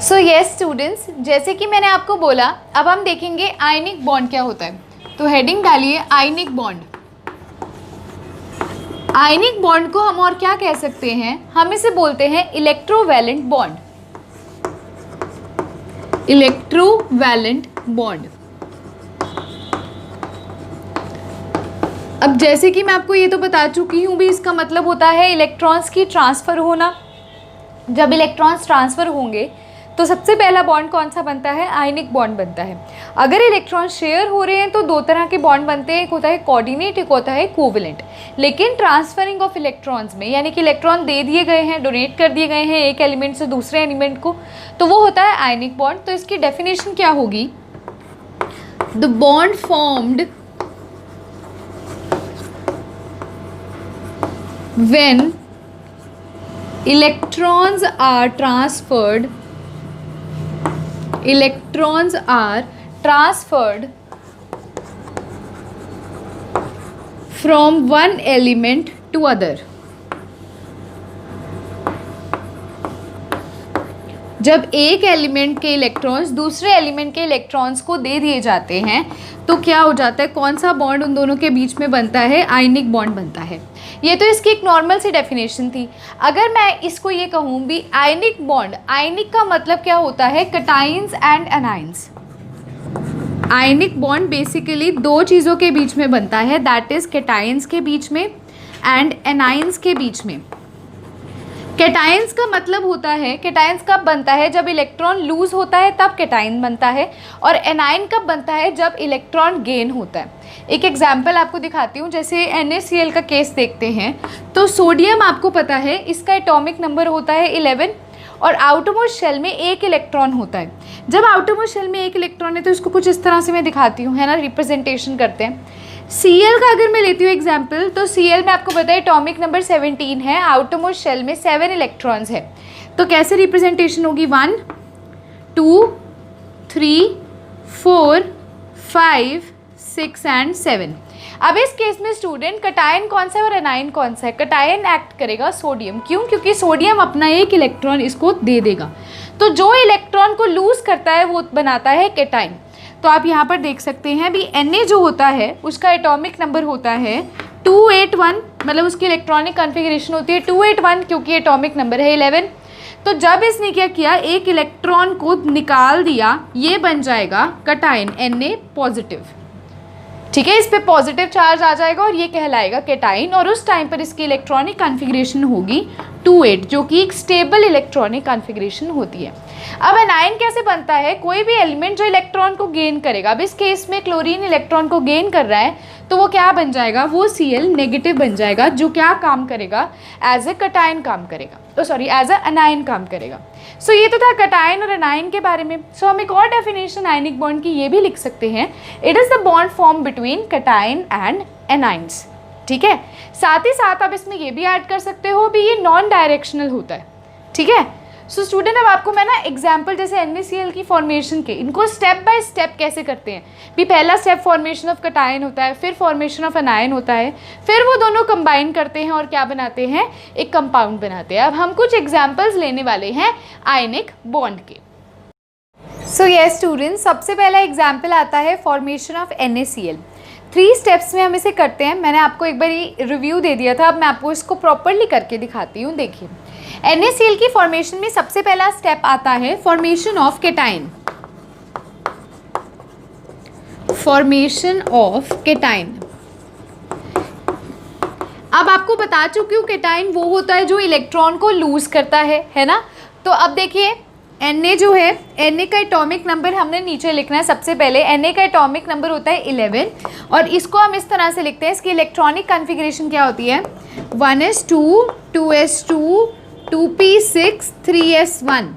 So yes students, जैसे कि मैंने आपको बोला, अब हम देखेंगे आयनिक बॉन्ड क्या होता है। तो हेडिंग डालिए आयनिक बॉन्ड। आयनिक बॉन्ड को हम और क्या कह सकते हैं? हम इसे बोलते हैं इलेक्ट्रोवैलेंट बॉन्ड। Electrovalent bond. अब जैसे कि मैं आपको ये तो बता चुकी हूँ भी, इसका मतलब होता है इलेक्ट्रॉन्स की ट्रांसफ़र होना। जब इलेक्ट्रॉन्स ट्रांसफ़र होंगे तो सबसे पहला बॉन्ड कौन सा बनता है? आयनिक बॉन्ड बनता है। अगर इलेक्ट्रॉन शेयर हो रहे हैं तो दो तरह के बॉन्ड बनते हैं, एक होता है कोऑर्डिनेट, एक होता है कोवेलेंट। लेकिन ट्रांसफरिंग ऑफ इलेक्ट्रॉन्स में, यानी कि इलेक्ट्रॉन दे दिए गए हैं, डोनेट कर दिए गए हैं एक एलिमेंट से दूसरे एलिमेंट को, तो वो होता है आयनिक बॉन्ड। तो इसकी डेफिनेशन क्या होगी? The bond formed when electrons are transferred from one element to other। जब एक एलिमेंट के इलेक्ट्रॉन्स दूसरे एलिमेंट के इलेक्ट्रॉन्स को दे दिए जाते हैं तो क्या हो जाता है? कौन सा बॉन्ड उन दोनों के बीच में बनता है? आयनिक बॉन्ड बनता है। ये तो इसकी एक नॉर्मल सी डेफिनेशन थी। अगर मैं इसको ये कहूँ भी आयनिक बॉन्ड, आयनिक का मतलब क्या होता है? Cations and anions. Ionic bond basically दो चीज़ों के बीच में बनता है, दैट इज कैटायंस के बीच में एंड एनायंस के बीच में। कैटायंस का मतलब होता है, कैटायंस कब बनता है? जब इलेक्ट्रॉन लूज होता है तब कैटायन बनता है। और एनायन कब बनता है? जब इलेक्ट्रॉन गेन होता है। एक एग्जांपल आपको दिखाती हूँ, जैसे NaCl का केस देखते हैं तो सोडियम आपको पता है इसका एटॉमिक नंबर होता है 11 और आउटरमोस्ट शेल में एक इलेक्ट्रॉन होता है। जब आउटरमोस्ट शेल में एक इलेक्ट्रॉन है तो इसको कुछ इस तरह से मैं दिखाती हूँ, है ना, रिप्रेजेंटेशन करते हैं। Cl का अगर मैं लेती हूँ एग्जाम्पल, तो Cl में आपको पता है एटॉमिक नंबर 17 है, आउटरमोस्ट शेल में 7 इलेक्ट्रॉन्स है। तो कैसे रिप्रेजेंटेशन होगी? 1 2 3 4 5 6 एंड 7। अब इस केस में स्टूडेंट कटायन कौन सा है और एनायन कौन सा है? कटायन एक्ट करेगा सोडियम। क्यों? क्योंकि सोडियम अपना एक इलेक्ट्रॉन इसको दे देगा। तो जो इलेक्ट्रॉन को लूज करता है वो बनाता है कैटायन। तो आप यहाँ पर देख सकते हैं भी Na जो होता है उसका एटॉमिक नंबर होता है 281, मतलब उसकी इलेक्ट्रॉनिक कॉन्फ़िगरेशन होती है 281 क्योंकि एटॉमिक नंबर है 11। तो जब इसने क्या किया, एक इलेक्ट्रॉन को निकाल दिया, ये बन जाएगा कैटायन Na पॉजिटिव। ठीक है, इस पे पॉजिटिव चार्ज आ जाएगा और ये कहलाएगा कैटायन। और उस टाइम पर इसकी इलेक्ट्रॉनिक कॉन्फ़िगरेशन होगी 28, जो कि एक स्टेबल इलेक्ट्रॉनिक कॉन्फ़िगरेशन होती है। अब एनायन कैसे बनता है? कोई भी एलिमेंट जो इलेक्ट्रॉन को गेन करेगा, अब इस केस में क्लोरीन इलेक्ट्रॉन को गेन कर रहा है तो वो क्या बन जाएगा? वो Cl नेगेटिव बन जाएगा, जो क्या काम करेगा? एज ए कैटायन काम करेगा, तो सॉरी एज अ एनायन काम करेगा। सो ये तो था कैटायन और एनायन के बारे में। सो हम एक और डेफिनेशन आयनिक बॉन्ड की ये भी लिख सकते हैं, it is the bond form between cation and anions. ठीक है, साथ ही साथ आप इसमें ये भी ऐड कर सकते हो भी ये नॉन डायरेक्शनल होता है। ठीक है, सो स्टूडेंट अब आपको मैं ना एग्जाम्पल जैसे NaCl की फॉर्मेशन के, इनको स्टेप बाय स्टेप कैसे करते हैं भी। पहला स्टेप फॉर्मेशन ऑफ कैटायन होता है, फिर फॉर्मेशन ऑफ एनायन होता है, फिर वो दोनों कंबाइन करते हैं और क्या बनाते हैं? एक कंपाउंड बनाते हैं। अब हम कुछ एग्जाम्पल्स लेने वाले हैं आयनिक बॉन्ड के। सो यस स्टूडेंट्स, सबसे पहला एग्जाम्पल आता है फॉर्मेशन ऑफ NaCl। 3 स्टेप्स में हम इसे करते हैं। मैंने आपको एक बार रिव्यू दे दिया था, अब मैं आपको इसको प्रॉपरली करके दिखाती हूँ। देखिए, NaCl की फॉर्मेशन में सबसे पहला स्टेप आता है formation of cation. Formation of cation, अब आपको बता चुकी हूँ कैटायन वो होता है जो इलेक्ट्रॉन को लूज करता है ना। तो अब देखिए Na जो है, Na का एटॉमिक नंबर हमने नीचे लिखना है। सबसे पहले Na का एटॉमिक नंबर होता है 11 और इसको हम इस तरह से लिखते हैं, इसकी इलेक्ट्रॉनिक कॉन्फ़िगरेशन क्या होती है? 1s2 2s2 2p6 3s1।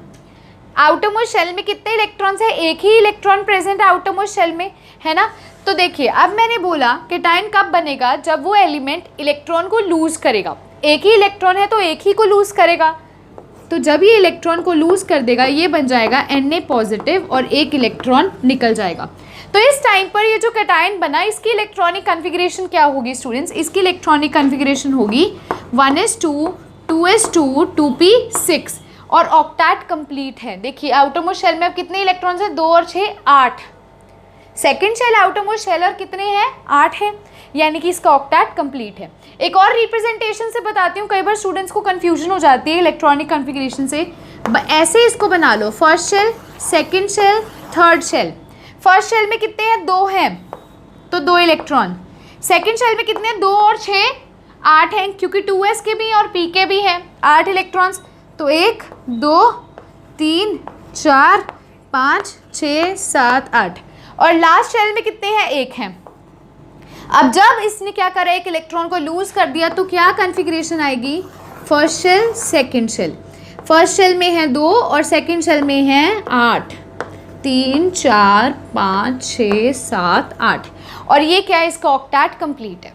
Outermost shell में कितने इलेक्ट्रॉन्स है? एक ही इलेक्ट्रॉन प्रेजेंट है आउटरमोस्ट शेल में, है ना। तो देखिए, अब मैंने बोला कैटायन कब बनेगा? जब वो एलिमेंट इलेक्ट्रॉन को लूज करेगा। एक ही इलेक्ट्रॉन है तो एक ही को लूज करेगा, तो जब ये इलेक्ट्रॉन को लूज कर देगा ये बन जाएगा Na पॉजिटिव और एक इलेक्ट्रॉन निकल जाएगा। तो इस टाइम पर ये जो कैटायन बना, इसकी इलेक्ट्रॉनिक कॉन्फ़िगरेशन क्या होगी स्टूडेंट्स? इसकी इलेक्ट्रॉनिक कॉन्फ़िगरेशन होगी 1s2 2s2 2p6 और ऑक्टेट कंप्लीट है। देखिए, आउटरमोस्ट शेल में अब कितने इलेक्ट्रॉन्स हैं? 2 और 6 8। सेकेंड शेल आउटरमोस्ट शेल और कितने हैं? 8 है, यानी कि इसका ऑक्टेट कंप्लीट है। एक और रिप्रेजेंटेशन से बताती हूँ, कई बार स्टूडेंट्स को कन्फ्यूजन हो जाती है इलेक्ट्रॉनिक कॉन्फ़िगरेशन से। ऐसे इसको बना लो, first shell, second shell, third shell. First shell में कितने हैं? 2 हैं, तो 2 इलेक्ट्रॉन। सेकेंड शेल में कितने हैं? 2 और 6 8 हैं, क्योंकि 2s के भी और p के भी हैं 8 इलेक्ट्रॉन्स। तो 1 2 3 4 5 6 7 8 और लास्ट शेल में कितने हैं? 1 हैं। अब जब इसने क्या करा, एक इलेक्ट्रॉन को लूज कर दिया तो क्या कॉन्फ़िगरेशन आएगी? First shell second shell. First shell में है 2 और सेकंड शेल में है 8। 3 4 5 6 7 8 और ये क्या है? इसका ऑक्टेट कंप्लीट है।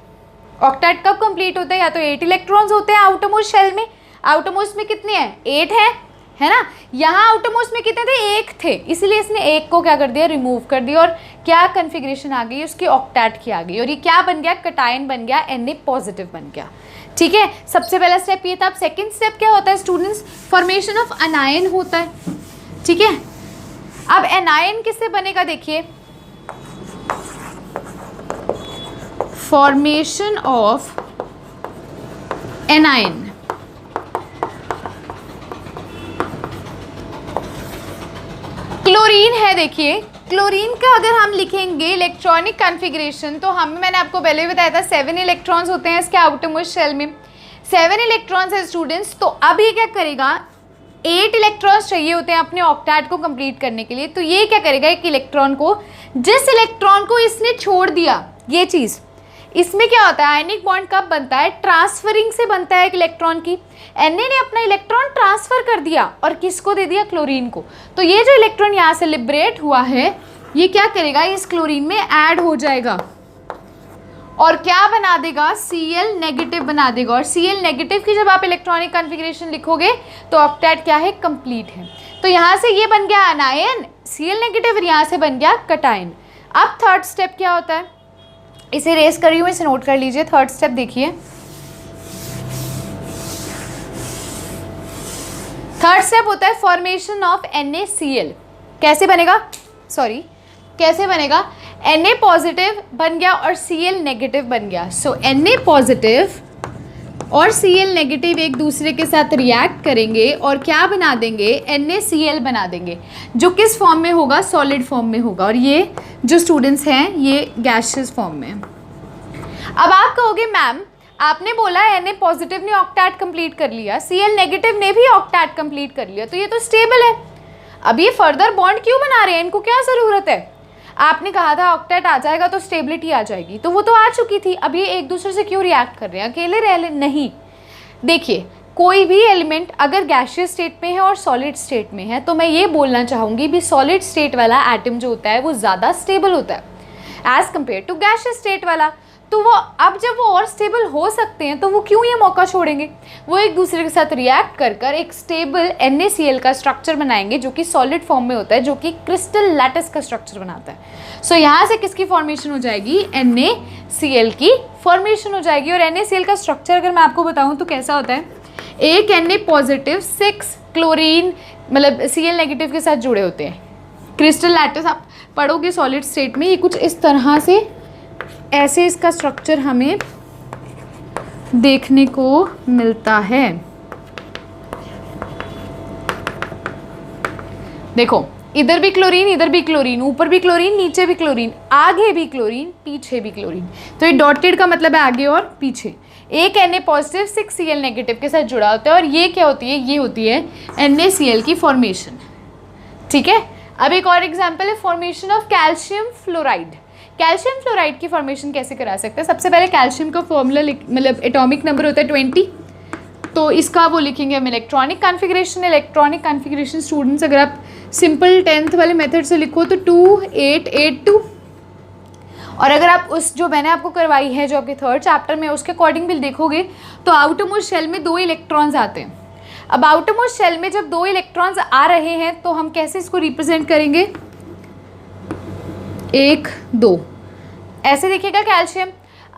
ऑक्टेट कब कंप्लीट होता है? या तो 8 इलेक्ट्रॉन्स होते हैं आउटरमोस्ट शेल में। आउटरमोस्ट में कितने हैं? 8 हैं, है ना। यहाँ आउटरमोस्ट में कितने थे? 1 थे, इसलिए इसने 1 को क्या कर दिया? रिमूव कर दिया और क्या कन्फिग्रेशन आ गई? उसकी ऑक्टेट की आ गई और ये क्या बन गया? कटायन बन गया, Na पॉजिटिव बन गया। ठीक है, सबसे पहला स्टेप ये था। अब सेकेंड स्टेप क्या होता है स्टूडेंट्स? फॉर्मेशन ऑफ अनायन होता है। ठीक है, अब एनायन किससे बनेगा? देखिए, फॉर्मेशन ऑफ एनायन, क्लोरीन है। देखिए, क्लोरीन का अगर हम लिखेंगे इलेक्ट्रॉनिक कॉन्फ़िगरेशन तो मैंने आपको पहले भी बताया था 7 इलेक्ट्रॉन्स होते हैं इसके आउटरमोस्ट शेल में। 7 इलेक्ट्रॉन्स है स्टूडेंट्स। तो अब ये क्या करेगा? 8 इलेक्ट्रॉन्स चाहिए होते हैं अपने ऑक्टेट को कंप्लीट करने के लिए। तो ये क्या करेगा? एक इलेक्ट्रॉन को, जिस इलेक्ट्रॉन को इसने छोड़ दिया, ये चीज़ इसमें क्या होता है? आयनिक बॉन्ड कब बनता है? ट्रांसफरिंग से बनता है एक इलेक्ट्रॉन की। Na ने अपना इलेक्ट्रॉन ट्रांसफर कर दिया और किसको दे दिया? क्लोरीन को। तो ये जो इलेक्ट्रॉन यहाँ से लिबरेट हुआ है ये क्या करेगा? इस क्लोरीन में ऐड हो जाएगा और क्या बना देगा? Cl नेगेटिव बना देगा। और Cl नेगेटिव की जब आप इलेक्ट्रॉनिक कॉन्फ़िगरेशन लिखोगे तो ऑक्टेट क्या है? कंप्लीट है। तो यहाँ से ये बन गया अनायन Cl नेगेटिव और यहाँ से बन गया कटायन। अब थर्ड स्टेप क्या होता है? इसे रेस कर रही हूँ, इसे नोट कर लीजिए। थर्ड स्टेप देखिए, थर्ड स्टेप होता है फॉर्मेशन ऑफ NaCl। कैसे बनेगा? कैसे बनेगा? Na पॉजिटिव बन गया और Cl नेगेटिव बन गया। सो Na पॉजिटिव और Cl नेगेटिव एक दूसरे के साथ रिएक्ट करेंगे और क्या बना देंगे? NaCl बना देंगे, जो किस फॉर्म में होगा? सॉलिड फॉर्म में होगा। और ये जो स्टूडेंट्स हैं ये गैशियस फॉर्म में। अब आप कहोगे मैम आपने बोला Na पॉजिटिव ने ऑक्टेट कंप्लीट कर लिया, Cl नेगेटिव ने भी ऑक्टेट कंप्लीट कर लिया, तो ये तो स्टेबल है। अब ये फर्दर बॉन्ड क्यों बना रहे हैं? इनको क्या ज़रूरत है? आपने कहा था ऑक्टेट आ जाएगा तो स्टेबिलिटी आ जाएगी, तो वो तो आ चुकी थी। अब ये एक दूसरे से क्यों रिएक्ट कर रहे हैं? अकेले रह ले? नहीं। देखिए, कोई भी एलिमेंट अगर गैशियस स्टेट में है और सॉलिड स्टेट में है तो मैं ये बोलना चाहूँगी भी सॉलिड स्टेट वाला एटम जो होता है वो ज़्यादा स्टेबल होता है as compare to gaseous state वाला। तो वो अब जब वो और स्टेबल हो सकते हैं तो वो क्यों ये मौका छोड़ेंगे? वो एक दूसरे के साथ रिएक्ट कर कर एक स्टेबल NaCl का स्ट्रक्चर बनाएंगे जो कि सॉलिड फॉर्म में होता है, जो कि क्रिस्टल लैटिस का स्ट्रक्चर बनाता है। सो यहाँ से किसकी फॉर्मेशन हो जाएगी? NaCl की फॉर्मेशन हो जाएगी। और NaCl का स्ट्रक्चर अगर मैं आपको बताऊँ तो कैसा होता है? एक Na पॉजिटिव 6 क्लोरीन मतलब Cl नेगेटिव के साथ जुड़े होते हैं। क्रिस्टल लैटिस आप पढ़ोगे सॉलिड स्टेट में, ये कुछ इस तरह से ऐसे इसका स्ट्रक्चर हमें देखने को मिलता है। देखो, इधर भी क्लोरीन, इधर भी क्लोरीन, ऊपर भी क्लोरीन, नीचे भी क्लोरीन, आगे भी क्लोरीन, पीछे भी क्लोरीन। तो ये डॉटेड का मतलब है आगे और पीछे। एक Na पॉजिटिव 6 Cl नेगेटिव के साथ जुड़ा होता है और ये क्या होती है? ये होती है NaCl की फॉर्मेशन। ठीक है, अब एक और एग्जाम्पल है formation of calcium fluoride. Calcium fluoride की फॉर्मेशन कैसे करा सकते हैं? सबसे पहले कैल्शियम का फॉर्मूला मतलब एटॉमिक नंबर होता है 20, तो इसका वो लिखेंगे हम electronic configuration. Electronic configuration students अगर आप सिंपल 10th वाले मेथड से लिखो तो 2882, और अगर आप उस जो मैंने आपको करवाई है जो आपके थर्ड चैप्टर में उसके अकॉर्डिंग भी देखोगे तो आउटरमोस्ट शेल में 2 इलेक्ट्रॉन्स आते हैं। अब आउटरमोस्ट शेल में जब 2 इलेक्ट्रॉन्स आ रहे हैं तो हम कैसे इसको रिप्रेजेंट करेंगे? 1 2 ऐसे देखिएगा कैल्शियम।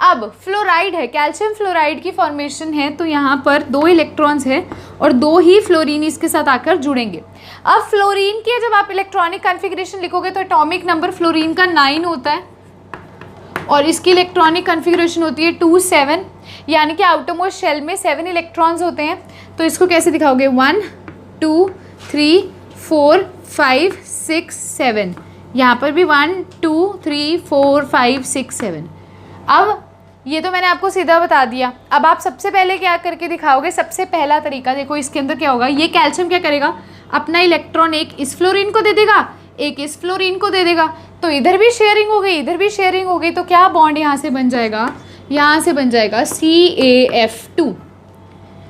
अब फ्लोराइड है, कैल्शियम फ्लोराइड की फॉर्मेशन है तो यहाँ पर 2 इलेक्ट्रॉन्स हैं और 2 ही फ्लोरीन इसके साथ आकर जुड़ेंगे। अब फ्लोरीन की जब आप इलेक्ट्रॉनिक कॉन्फ़िगरेशन लिखोगे तो एटॉमिक नंबर फ्लोरीन का 9 होता है और इसकी इलेक्ट्रॉनिक कॉन्फ़िगरेशन होती है 2 7, यानी कि आउटरमोस्ट शेल में 7 इलेक्ट्रॉन्स होते हैं। तो इसको कैसे दिखाओगे? 1 2 3 4 5 6 7, यहाँ पर भी 1 2 3 4 5 6 7। अब ये तो मैंने आपको सीधा बता दिया। अब आप सबसे पहले क्या करके दिखाओगे? सबसे पहला तरीका देखो, इसके अंदर क्या होगा? ये कैल्शियम क्या करेगा? अपना इलेक्ट्रॉन एक इस फ्लोरीन को दे देगा, एक इस फ्लोरीन को दे देगा, तो इधर भी शेयरिंग हो गई, इधर भी शेयरिंग हो गई, तो क्या बॉन्ड यहाँ से बन जाएगा, यहाँ से बन जाएगा CaF2,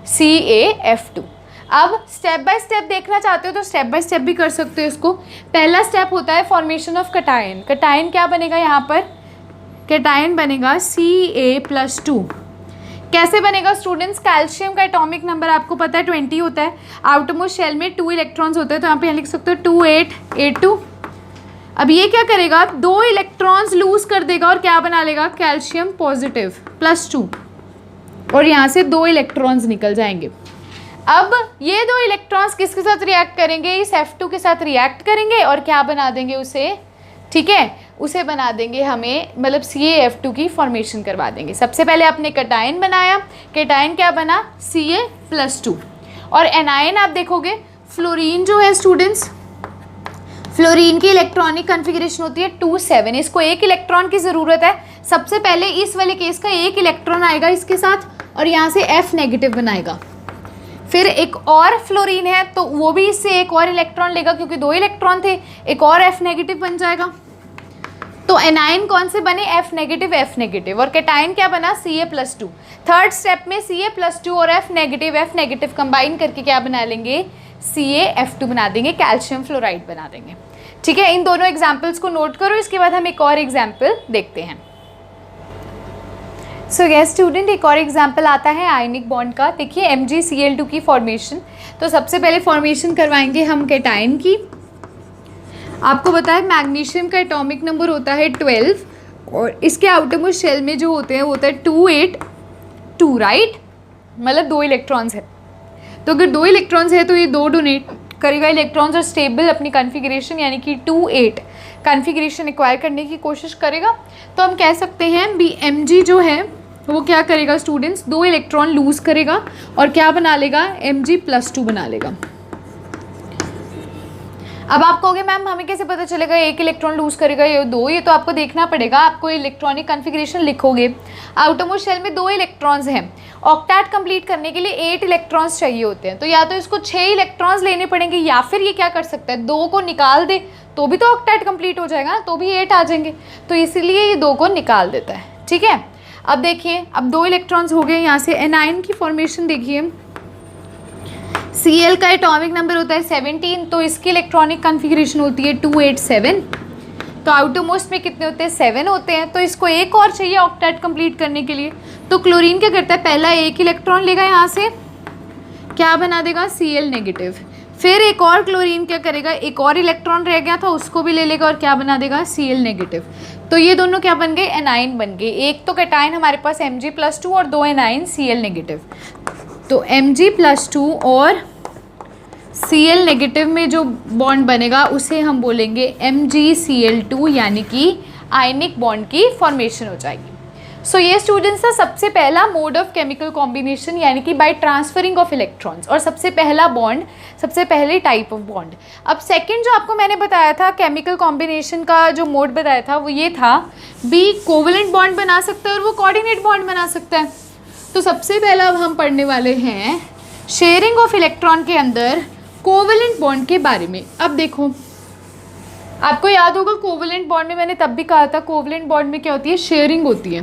CaF2। अब स्टेप बाय स्टेप देखना चाहते हो तो स्टेप बाय स्टेप भी कर सकते हो इसको। पहला स्टेप होता है फॉर्मेशन ऑफ कटायन। कटायन क्या बनेगा यहाँ पर, कटायन बनेगा Ca+2। कैसे बनेगा स्टूडेंट्स, कैल्शियम का एटॉमिक नंबर आपको पता है 20 होता है, आउटरमोस्ट शेल में 2 इलेक्ट्रॉन्स होते हैं, तो यहाँ पे लिख सकते हो 2882। अब ये क्या करेगा, 2 इलेक्ट्रॉन्स लूज कर देगा और क्या बना लेगा, कैल्शियम पॉजिटिव +2, और यहाँ से 2 इलेक्ट्रॉन्स निकल जाएंगे। अब ये 2 इलेक्ट्रॉन्स किसके साथ रिएक्ट करेंगे, इस F2 के साथ रिएक्ट करेंगे और क्या बना देंगे उसे, ठीक है, उसे बना देंगे हमें, मतलब CaF2 की फॉर्मेशन करवा देंगे। सबसे पहले आपने कटायन बनाया, कटायन क्या बना, Ca+2, और एनायन आप देखोगे, फ्लोरीन जो है स्टूडेंट्स, फ्लोरीन की इलेक्ट्रॉनिक कन्फिगरेशन होती है 2,7, इसको 1 इलेक्ट्रॉन की ज़रूरत है। सबसे पहले इस वाले केस का 1 इलेक्ट्रॉन आएगा इसके साथ और यहाँ से F नेगेटिव बनाएगा। फिर एक और फ्लोरीन है तो वो भी इससे 1 और इलेक्ट्रॉन लेगा, क्योंकि 2 इलेक्ट्रॉन थे, एक और F नेगेटिव बन जाएगा। तो एनाइन कौन से बने, F नेगेटिव, और कैटायन क्या बना, Ca+2। थर्ड स्टेप में Ca+2 और F नेगेटिव कंबाइन करके क्या बना लेंगे, CaF2 बना देंगे, कैल्शियम फ्लोराइड बना देंगे। ठीक है, इन दोनों एग्जाम्पल्स को नोट करो, इसके बाद हम एक और एग्जाम्पल देखते हैं। सो यस स्टूडेंट, एक और एग्जाम्पल आता है आयनिक बॉन्ड का। देखिए MgCl2 की फॉर्मेशन, तो सबसे पहले फॉर्मेशन करवाएंगे हम कैटायन की। आपको पता है मैग्नीशियम का एटॉमिक नंबर होता है 12 और इसके आउटरमोस्ट शेल में जो होते हैं वो होता है 282, राइट, मतलब 2 इलेक्ट्रॉन्स है। तो अगर 2 इलेक्ट्रॉन्स है तो ये 2 डोनेट करेगा इलेक्ट्रॉन्स और स्टेबल अपनी कॉन्फ़िगरेशन यानी कि 2,8 कॉन्फ़िगरेशन एक्वायर करने की कोशिश करेगा। तो हम कह सकते हैं भी Mg जो है वो क्या करेगा स्टूडेंट्स, 2 इलेक्ट्रॉन लूज़ करेगा और क्या बना लेगा, Mg+2 बना लेगा। अब आप कहोगे मैम हमें कैसे पता चलेगा 1 इलेक्ट्रॉन लूज़ करेगा या 2, ये तो आपको देखना पड़ेगा। आपको इलेक्ट्रॉनिक कॉन्फ़िगरेशन लिखोगे, आउटरमोस्ट शेल में 2 इलेक्ट्रॉन्स हैं, ऑक्टेट कंप्लीट करने के लिए 8 इलेक्ट्रॉन्स चाहिए होते हैं, तो या तो इसको 6 इलेक्ट्रॉन्स लेने पड़ेंगे या फिर ये क्या कर सकता है 2 को निकाल दे तो भी तो ऑक्टेट कंप्लीट हो जाएगा, तो भी 8 आ जाएंगे, तो इसीलिए ये 2 को निकाल देता है। ठीक है, अब देखिए अब 2 इलेक्ट्रॉन्स हो गए। यहाँ से एनाइन की फॉर्मेशन देखिए, Cl का एटॉमिक नंबर होता है 17, तो इसकी इलेक्ट्रॉनिक कॉन्फ़िगरेशन होती है 287, तो आउटरमोस्ट में कितने होते हैं, 7 होते हैं, तो इसको एक और चाहिए ऑक्टेट कंप्लीट करने के लिए। तो क्लोरीन क्या करता है, पहला 1 इलेक्ट्रॉन लेगा, यहाँ से क्या बना देगा, Cl नेगेटिव। फिर एक और क्लोरीन क्या करेगा, एक और इलेक्ट्रॉन रह गया था उसको भी ले लेगा और क्या बना देगा, Cl नेगेटिव। तो ये दोनों क्या बन गए, एनाइन बन गए। एक तो कैटायन हमारे पास Mg+2 और 2 एनाइन Cl नेगेटिव। तो Mg+2 और Cl नेगेटिव में जो बॉन्ड बनेगा उसे हम बोलेंगे MgCl2, यानी कि आयनिक बॉन्ड की फॉर्मेशन हो जाएगी। सो ये स्टूडेंट्स था सबसे पहला मोड ऑफ केमिकल कॉम्बिनेशन, यानी कि बाय ट्रांसफरिंग ऑफ इलेक्ट्रॉन्स, और सबसे पहला बॉन्ड, सबसे पहले टाइप ऑफ बॉन्ड। अब सेकंड जो आपको मैंने बताया था केमिकल कॉम्बिनेशन का जो मोड बताया था वो ये था भी कोवेलेंट बॉन्ड बना सकता है और वो कोऑर्डिनेट बॉन्ड बना सकता है। तो सबसे पहला अब हम पढ़ने वाले हैं शेयरिंग ऑफ इलेक्ट्रॉन के अंदर कोवेलेंट बॉन्ड के बारे में। अब देखो आपको याद होगा कोवेलेंट बॉन्ड में मैंने तब भी कहा था कोवेलेंट बॉन्ड में क्या होती है, शेयरिंग होती है,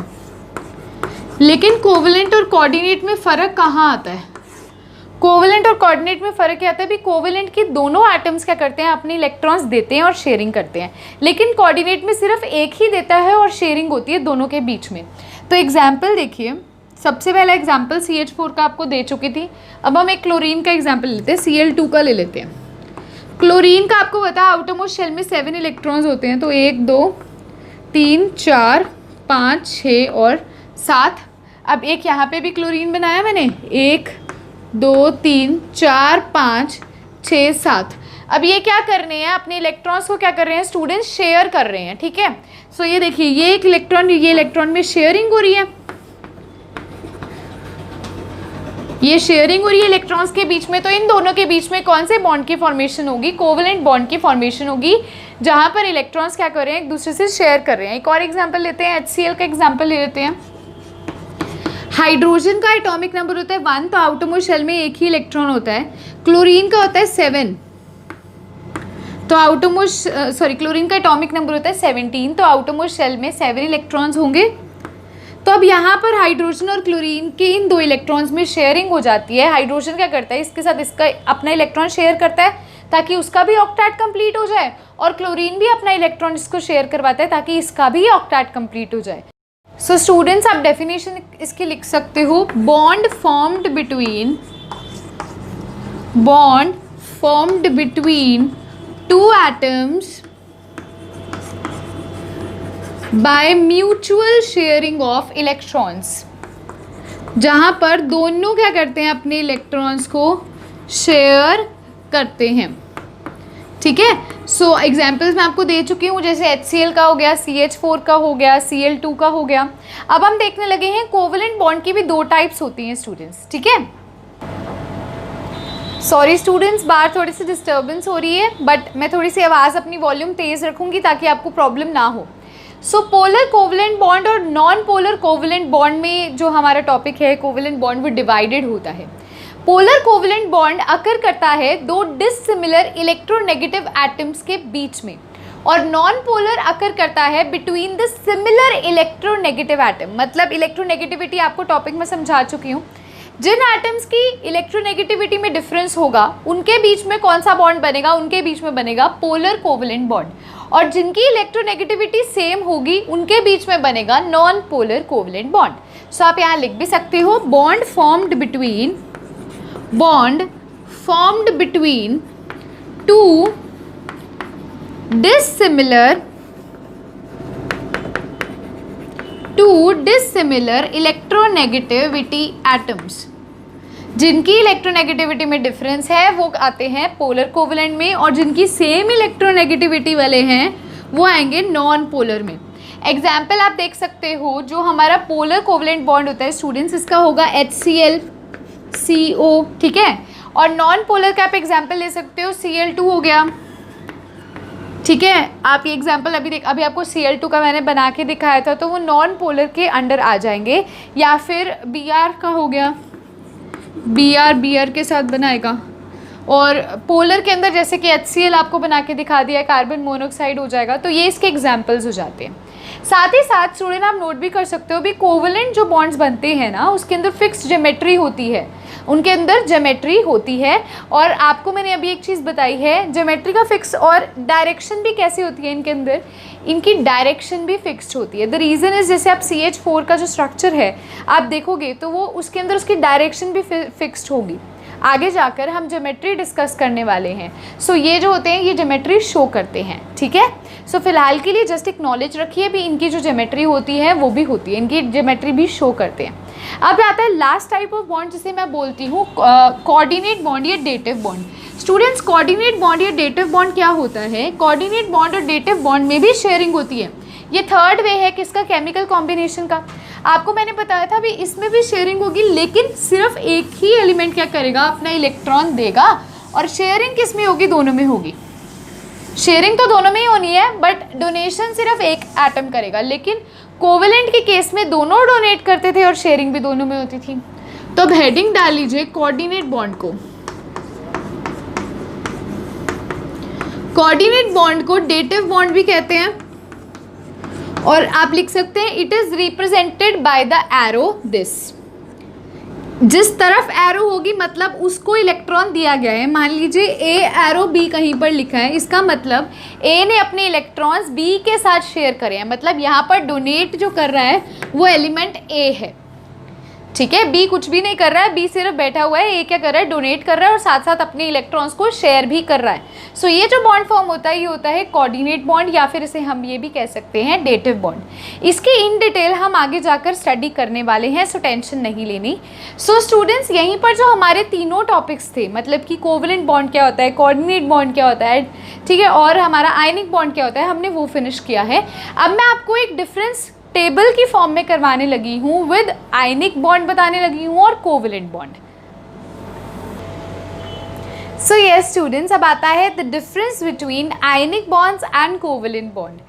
लेकिन कोवेलेंट और कोऑर्डिनेट में फ़र्क कहाँ आता है, कोवेलेंट और कोऑर्डिनेट में फ़र्क क्या आता है भी कोवेलेंट की दोनों एटम्स क्या करते हैं, अपने इलेक्ट्रॉन्स देते हैं और शेयरिंग करते हैं, लेकिन कोऑर्डिनेट में सिर्फ एक ही देता है और शेयरिंग होती है दोनों के बीच में। तो एग्जाम्पल देखिए, सबसे पहला एग्जाम्पल CH4 का आपको दे चुकी थी। अब हम एक क्लोरीन का एग्जाम्पल लेते हैं, Cl2 का ले लेते हैं। क्लोरीन का आपको पता है आउटरमोस्ट शेल में 7 इलेक्ट्रॉन्स होते हैं, तो 1 2 3 4 5 6 और 7। अब एक यहाँ पे भी क्लोरीन बनाया मैंने, 1 2 3 4 5 6 7। अब ये क्या कर रहे हैं, अपने इलेक्ट्रॉन्स को क्या कर रहे हैं स्टूडेंट्स, शेयर कर रहे हैं। ठीक है, सो ये देखिए ये एक इलेक्ट्रॉन, ये इलेक्ट्रॉन में शेयरिंग हो रही है, ये शेयरिंग हो रही है इलेक्ट्रॉन्स के बीच में। तो इन दोनों के बीच में कौन से बॉन्ड की फॉर्मेशन होगी, कोवेलेंट बॉन्ड की फॉर्मेशन होगी, जहां पर इलेक्ट्रॉन्स क्या कर रहे हैं, एक दूसरे से शेयर कर रहे हैं। एक और एग्जांपल लेते हैं, HCl का एग्जांपल ले लेते हैं। हाइड्रोजन का एटॉमिक नंबर होता है 1, तो आउटरमोस्ट शेल में एक ही इलेक्ट्रॉन होता है। क्लोरीन का होता है 7, तो आउटरमोस्ट क्लोरीन का एटॉमिक नंबर होता है 17, तो आउटरमोस्ट शेल में 7 इलेक्ट्रॉन्स होंगे। तो अब यहाँ पर हाइड्रोजन और क्लोरीन के इन 2 इलेक्ट्रॉन्स में शेयरिंग हो जाती है। हाइड्रोजन क्या करता है, इसके साथ इसका अपना इलेक्ट्रॉन शेयर करता है ताकि उसका भी ऑक्टेट कंप्लीट हो जाए, और क्लोरीन भी अपना इलेक्ट्रॉन इसको शेयर करवाता है ताकि इसका भी ऑक्टेट कंप्लीट हो जाए। सो स्टूडेंट्स, आप डेफिनेशन इसकी लिख सकते हो, bond formed between 2 atoms by mutual sharing of electrons, जहाँ पर दोनों क्या करते हैं, अपने इलेक्ट्रॉन्स को शेयर करते हैं। ठीक है, सो एग्जाम्पल्स मैं आपको दे चुकी हूँ, जैसे HCl का हो गया, CH4 का हो गया, Cl2 का हो गया। अब हम देखने लगे हैं कोवलेंट बॉन्ड की भी 2 टाइप्स होती हैं स्टूडेंट्स। ठीक है, सॉरी स्टूडेंट्स, बाहर थोड़ी सी डिस्टर्बेंस हो रही है, बट मैं थोड़ी सी आवाज़ अपनी वॉल्यूम तेज़ रखूँगी ताकि आपको प्रॉब्लम ना हो। सो पोलर कोवलेंट बॉन्ड और नॉन पोलर कोवलेंट बॉन्ड में जो हमारा टॉपिक है, कोवलेंट बॉन्ड वो डिवाइडेड होता है। पोलर कोवलेंट बॉन्ड अकर करता है 2 डिसिमिलर इलेक्ट्रोनेगेटिव एटम्स के बीच में, और नॉन पोलर अकर करता है between the similar electronegative atom. मतलब इलेक्ट्रोनेगेटिविटी आपको टॉपिक में समझा चुकी हूँ। जिन एटम्स की इलेक्ट्रोनेगेटिविटी में डिफरेंस होगा उनके बीच में कौन सा बॉन्ड बनेगा, उनके बीच में बनेगा पोलर कोवलेंट बॉन्ड, और जिनकी इलेक्ट्रोनेगेटिविटी सेम होगी उनके बीच में बनेगा नॉन पोलर कोवलेंट बॉन्ड। सो आप यहाँ लिख भी सकते हो, bond formed between 2 dissimilar electronegativity atoms. जिनकी इलेक्ट्रोनेगेटिविटी में डिफरेंस है वो आते हैं पोलर कोवलेंट में, और जिनकी सेम इलेक्ट्रोनेगेटिविटी वाले हैं वो आएंगे नॉन पोलर में। एग्जाम्पल आप देख सकते हो, जो हमारा पोलर कोवलेंट बॉन्ड होता है स्टूडेंट्स, इसका होगा HCl CO। ठीक है, और नॉन पोलर का आप एग्जाम्पल ले सकते हो, Cl2 हो गया। ठीक है, आप ये एग्जाम्पल अभी आपको Cl2 का मैंने बना के दिखाया था, तो वो नॉन पोलर के अंडर आ जाएंगे। या फिर Br का हो गया, Br के साथ बनाएगा, और पोलर के अंदर जैसे कि HCl आपको बना के दिखा दिया, कार्बन मोनोऑक्साइड हो जाएगा। तो ये इसके एग्जाम्पल्स हो जाते हैं। साथ ही साथ स्टूडेंट आप नोट भी कर सकते हो, भी कोवलेंट जो बॉन्ड्स बनते हैं ना, उसके अंदर फिक्स ज्योमेट्री होती है, उनके अंदर ज्योमेट्री होती है। और आपको मैंने अभी एक चीज़ बताई है, ज्योमेट्री का फिक्स, और डायरेक्शन भी कैसी होती है इनके अंदर, इनकी डायरेक्शन भी फिक्स्ड होती है। द रीज़न इज़, जैसे आप CH4 का जो स्ट्रक्चर है आप देखोगे तो वो उसके अंदर उसकी डायरेक्शन भी फिक्स्ड होगी। आगे जाकर हम ज्योमेट्री डिस्कस करने वाले हैं। सो ये जो होते हैं ये ज्योमेट्री शो करते हैं। ठीक है, सो फिलहाल के लिए जस्ट एक नॉलेज रखिए, भी इनकी जो ज्योमेट्री होती है वो भी होती है, इनकी ज्योमेट्री भी शो करते हैं। अब आता है लास्ट टाइप ऑफ बॉन्ड, जिसे मैं बोलती हूँ कोऑर्डिनेट बॉन्ड या dative bond. Students, coordinate bond या डेटिव बॉन्ड क्या होता है? कोऑर्डिनेट बॉन्ड और डेटिव बॉन्ड में भी शेयरिंग होती है। ये थर्ड वे है किसका? केमिकल कॉम्बिनेशन का। आपको मैंने बताया था भी इसमें भी शेयरिंग होगी, लेकिन सिर्फ एक ही एलिमेंट क्या करेगा, अपना इलेक्ट्रॉन देगा, और शेयरिंग किस में होगी? दोनों में होगी। शेयरिंग तो दोनों में ही होनी है, बट डोनेशन सिर्फ एक एटम करेगा। लेकिन कोवेलेंट के केस में दोनों डोनेट करते थे और शेयरिंग भी दोनों में होती थी। तो अब हेडिंग डाल लीजिए कोऑर्डिनेट बॉन्ड को। कोऑर्डिनेट बॉन्ड को डेटिव बॉन्ड भी कहते हैं, और आप लिख सकते हैं it is represented by the arrow this. जिस तरफ एरो होगी मतलब उसको इलेक्ट्रॉन दिया गया है। मान लीजिए ए एरो बी कहीं पर लिखा है, इसका मतलब ए ने अपने इलेक्ट्रॉन्स बी के साथ शेयर करे हैं। मतलब यहाँ पर डोनेट जो कर रहा है वो एलिमेंट ए है, ठीक है। बी कुछ भी नहीं कर रहा है, बी सिर्फ बैठा हुआ है। ए क्या कर रहा है? डोनेट कर रहा है और साथ साथ अपने इलेक्ट्रॉन्स को शेयर भी कर रहा है। सो ये जो बॉन्ड फॉर्म होता है ये होता है कोऑर्डिनेट बॉन्ड, या फिर इसे हम ये भी कह सकते हैं डेटिव बॉन्ड। इसकी इन डिटेल हम आगे जाकर स्टडी करने वाले हैं, सो टेंशन नहीं लेनी। सो स्टूडेंट्स, यहीं पर जो हमारे तीनों टॉपिक्स थे, मतलब कि कोवेलेंट बॉन्ड क्या होता है, कोऑर्डिनेट बॉन्ड क्या होता है, ठीक है, और हमारा आयनिक बॉन्ड क्या होता है, हमने वो फिनिश किया है। अब मैं आपको एक डिफरेंस टेबल की फॉर्म में करवाने लगी हूँ, विद आयनिक बॉन्ड बताने लगी हूँ और covalent bond. So yes students, अब आता है the difference between ionic bonds and covalent bond.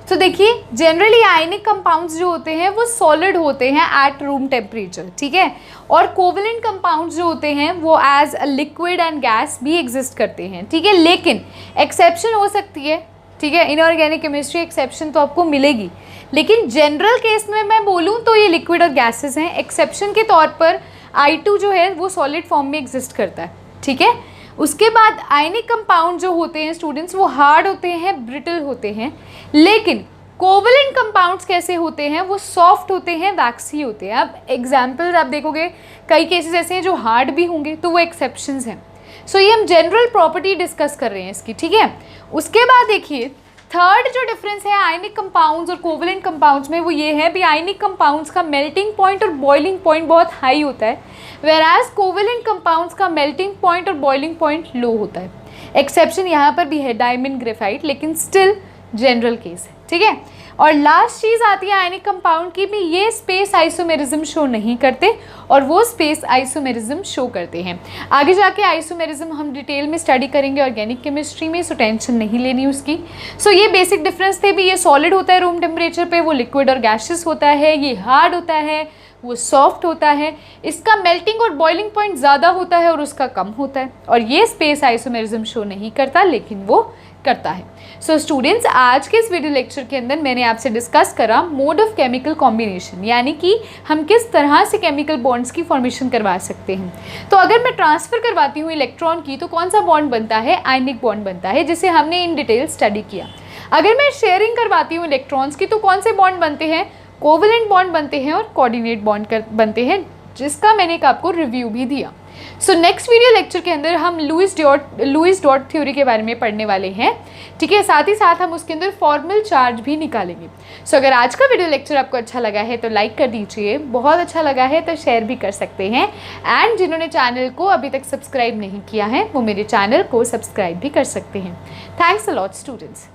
तो देखिए जनरली आयनिक कंपाउंड्स जो होते हैं वो सॉलिड होते हैं एट रूम टेम्परेचर, ठीक है, और कोवलेंट कंपाउंड्स जो होते हैं वो as a liquid and gas भी एग्जिस्ट करते हैं, ठीक है। लेकिन एक्सेप्शन हो सकती है, ठीक है, इनऑर्गेनिक केमिस्ट्री एक्सेप्शन तो आपको मिलेगी, लेकिन जनरल केस में मैं बोलूँ तो ये लिक्विड और गैसेस हैं। एक्सेप्शन के तौर पर I2 जो है वो सॉलिड फॉर्म में एग्जिस्ट करता है, ठीक है। उसके बाद आयनिक कंपाउंड जो होते हैं स्टूडेंट्स वो हार्ड होते हैं, ब्रिटल होते हैं, लेकिन कोवलेंट कंपाउंड्स कैसे होते हैं, वो सॉफ्ट होते हैं, वैक्सी होते हैं। अब एग्जाम्पल्स आप देखोगे कई केसेस ऐसे हैं जो हार्ड भी होंगे, तो वो एक्सेप्शंस हैं। सो ये हम जनरल प्रॉपर्टी डिस्कस कर रहे हैं इसकी, ठीक है। उसके बाद देखिए थर्ड जो डिफरेंस है आयनिक कंपाउंड्स और कोवलेंट कंपाउंड्स में वो ये है भी आयनिक कंपाउंड्स का मेल्टिंग पॉइंट और बॉइलिंग पॉइंट बहुत हाई होता है, वेराज कोवलेंट कंपाउंड्स का मेल्टिंग पॉइंट और बॉइलिंग पॉइंट लो होता है। एक्सेप्शन यहाँ पर भी है डायमंड ग्रेफाइट, लेकिन स्टिल जनरल केस है, ठीक है। और लास्ट चीज़ आती है आयनिक कंपाउंड की भी, ये स्पेस आइसोमेरिज्म शो नहीं करते और वो स्पेस आइसोमेरिज्म शो करते हैं। आगे जाके आइसोमेरिज्म हम डिटेल में स्टडी करेंगे ऑर्गेनिक केमिस्ट्री में, सो टेंशन नहीं लेनी उसकी। सो ये बेसिक डिफरेंस थे भी, ये सॉलिड होता है रूम टेम्परेचर पे, वो लिक्विड और गैसेस होता है, ये हार्ड होता है, वो सॉफ्ट होता है, इसका मेल्टिंग और बॉइलिंग पॉइंट ज़्यादा होता है और उसका कम होता है, और ये स्पेस आइसोमेरिज्म शो नहीं करता लेकिन वो करता है। सो स्टूडेंट्स आज के इस वीडियो लेक्चर के अंदर मैंने आपसे डिस्कस करा मोड ऑफ केमिकल कॉम्बिनेशन, यानी कि हम किस तरह से केमिकल बॉन्ड्स की फॉर्मेशन करवा सकते हैं। तो अगर मैं ट्रांसफ़र करवाती हूँ इलेक्ट्रॉन की तो कौन सा बॉन्ड बनता है, आयनिक बॉन्ड बनता है, जिसे हमने इन डिटेल स्टडी किया। अगर मैं शेयरिंग करवाती हूँ इलेक्ट्रॉन्स की तो कौन से बॉन्ड बनते हैं, कोवलेंट बॉन्ड बनते हैं और कोऑर्डिनेट बॉन्ड बनते हैं, जिसका मैंने एक आपको रिव्यू भी दिया। सो नेक्स्ट वीडियो लेक्चर के अंदर हम लुईस डॉट थ्योरी के बारे में पढ़ने वाले हैं, ठीक है। साथ ही साथ हम उसके अंदर फॉर्मल चार्ज भी निकालेंगे। सो अगर आज का वीडियो लेक्चर आपको अच्छा लगा है तो लाइक कर दीजिए, बहुत अच्छा लगा है तो शेयर भी कर सकते हैं, एंड जिन्होंने चैनल को अभी तक सब्सक्राइब नहीं किया है वो मेरे चैनल को सब्सक्राइब भी कर सकते हैं। Thanks a lot students.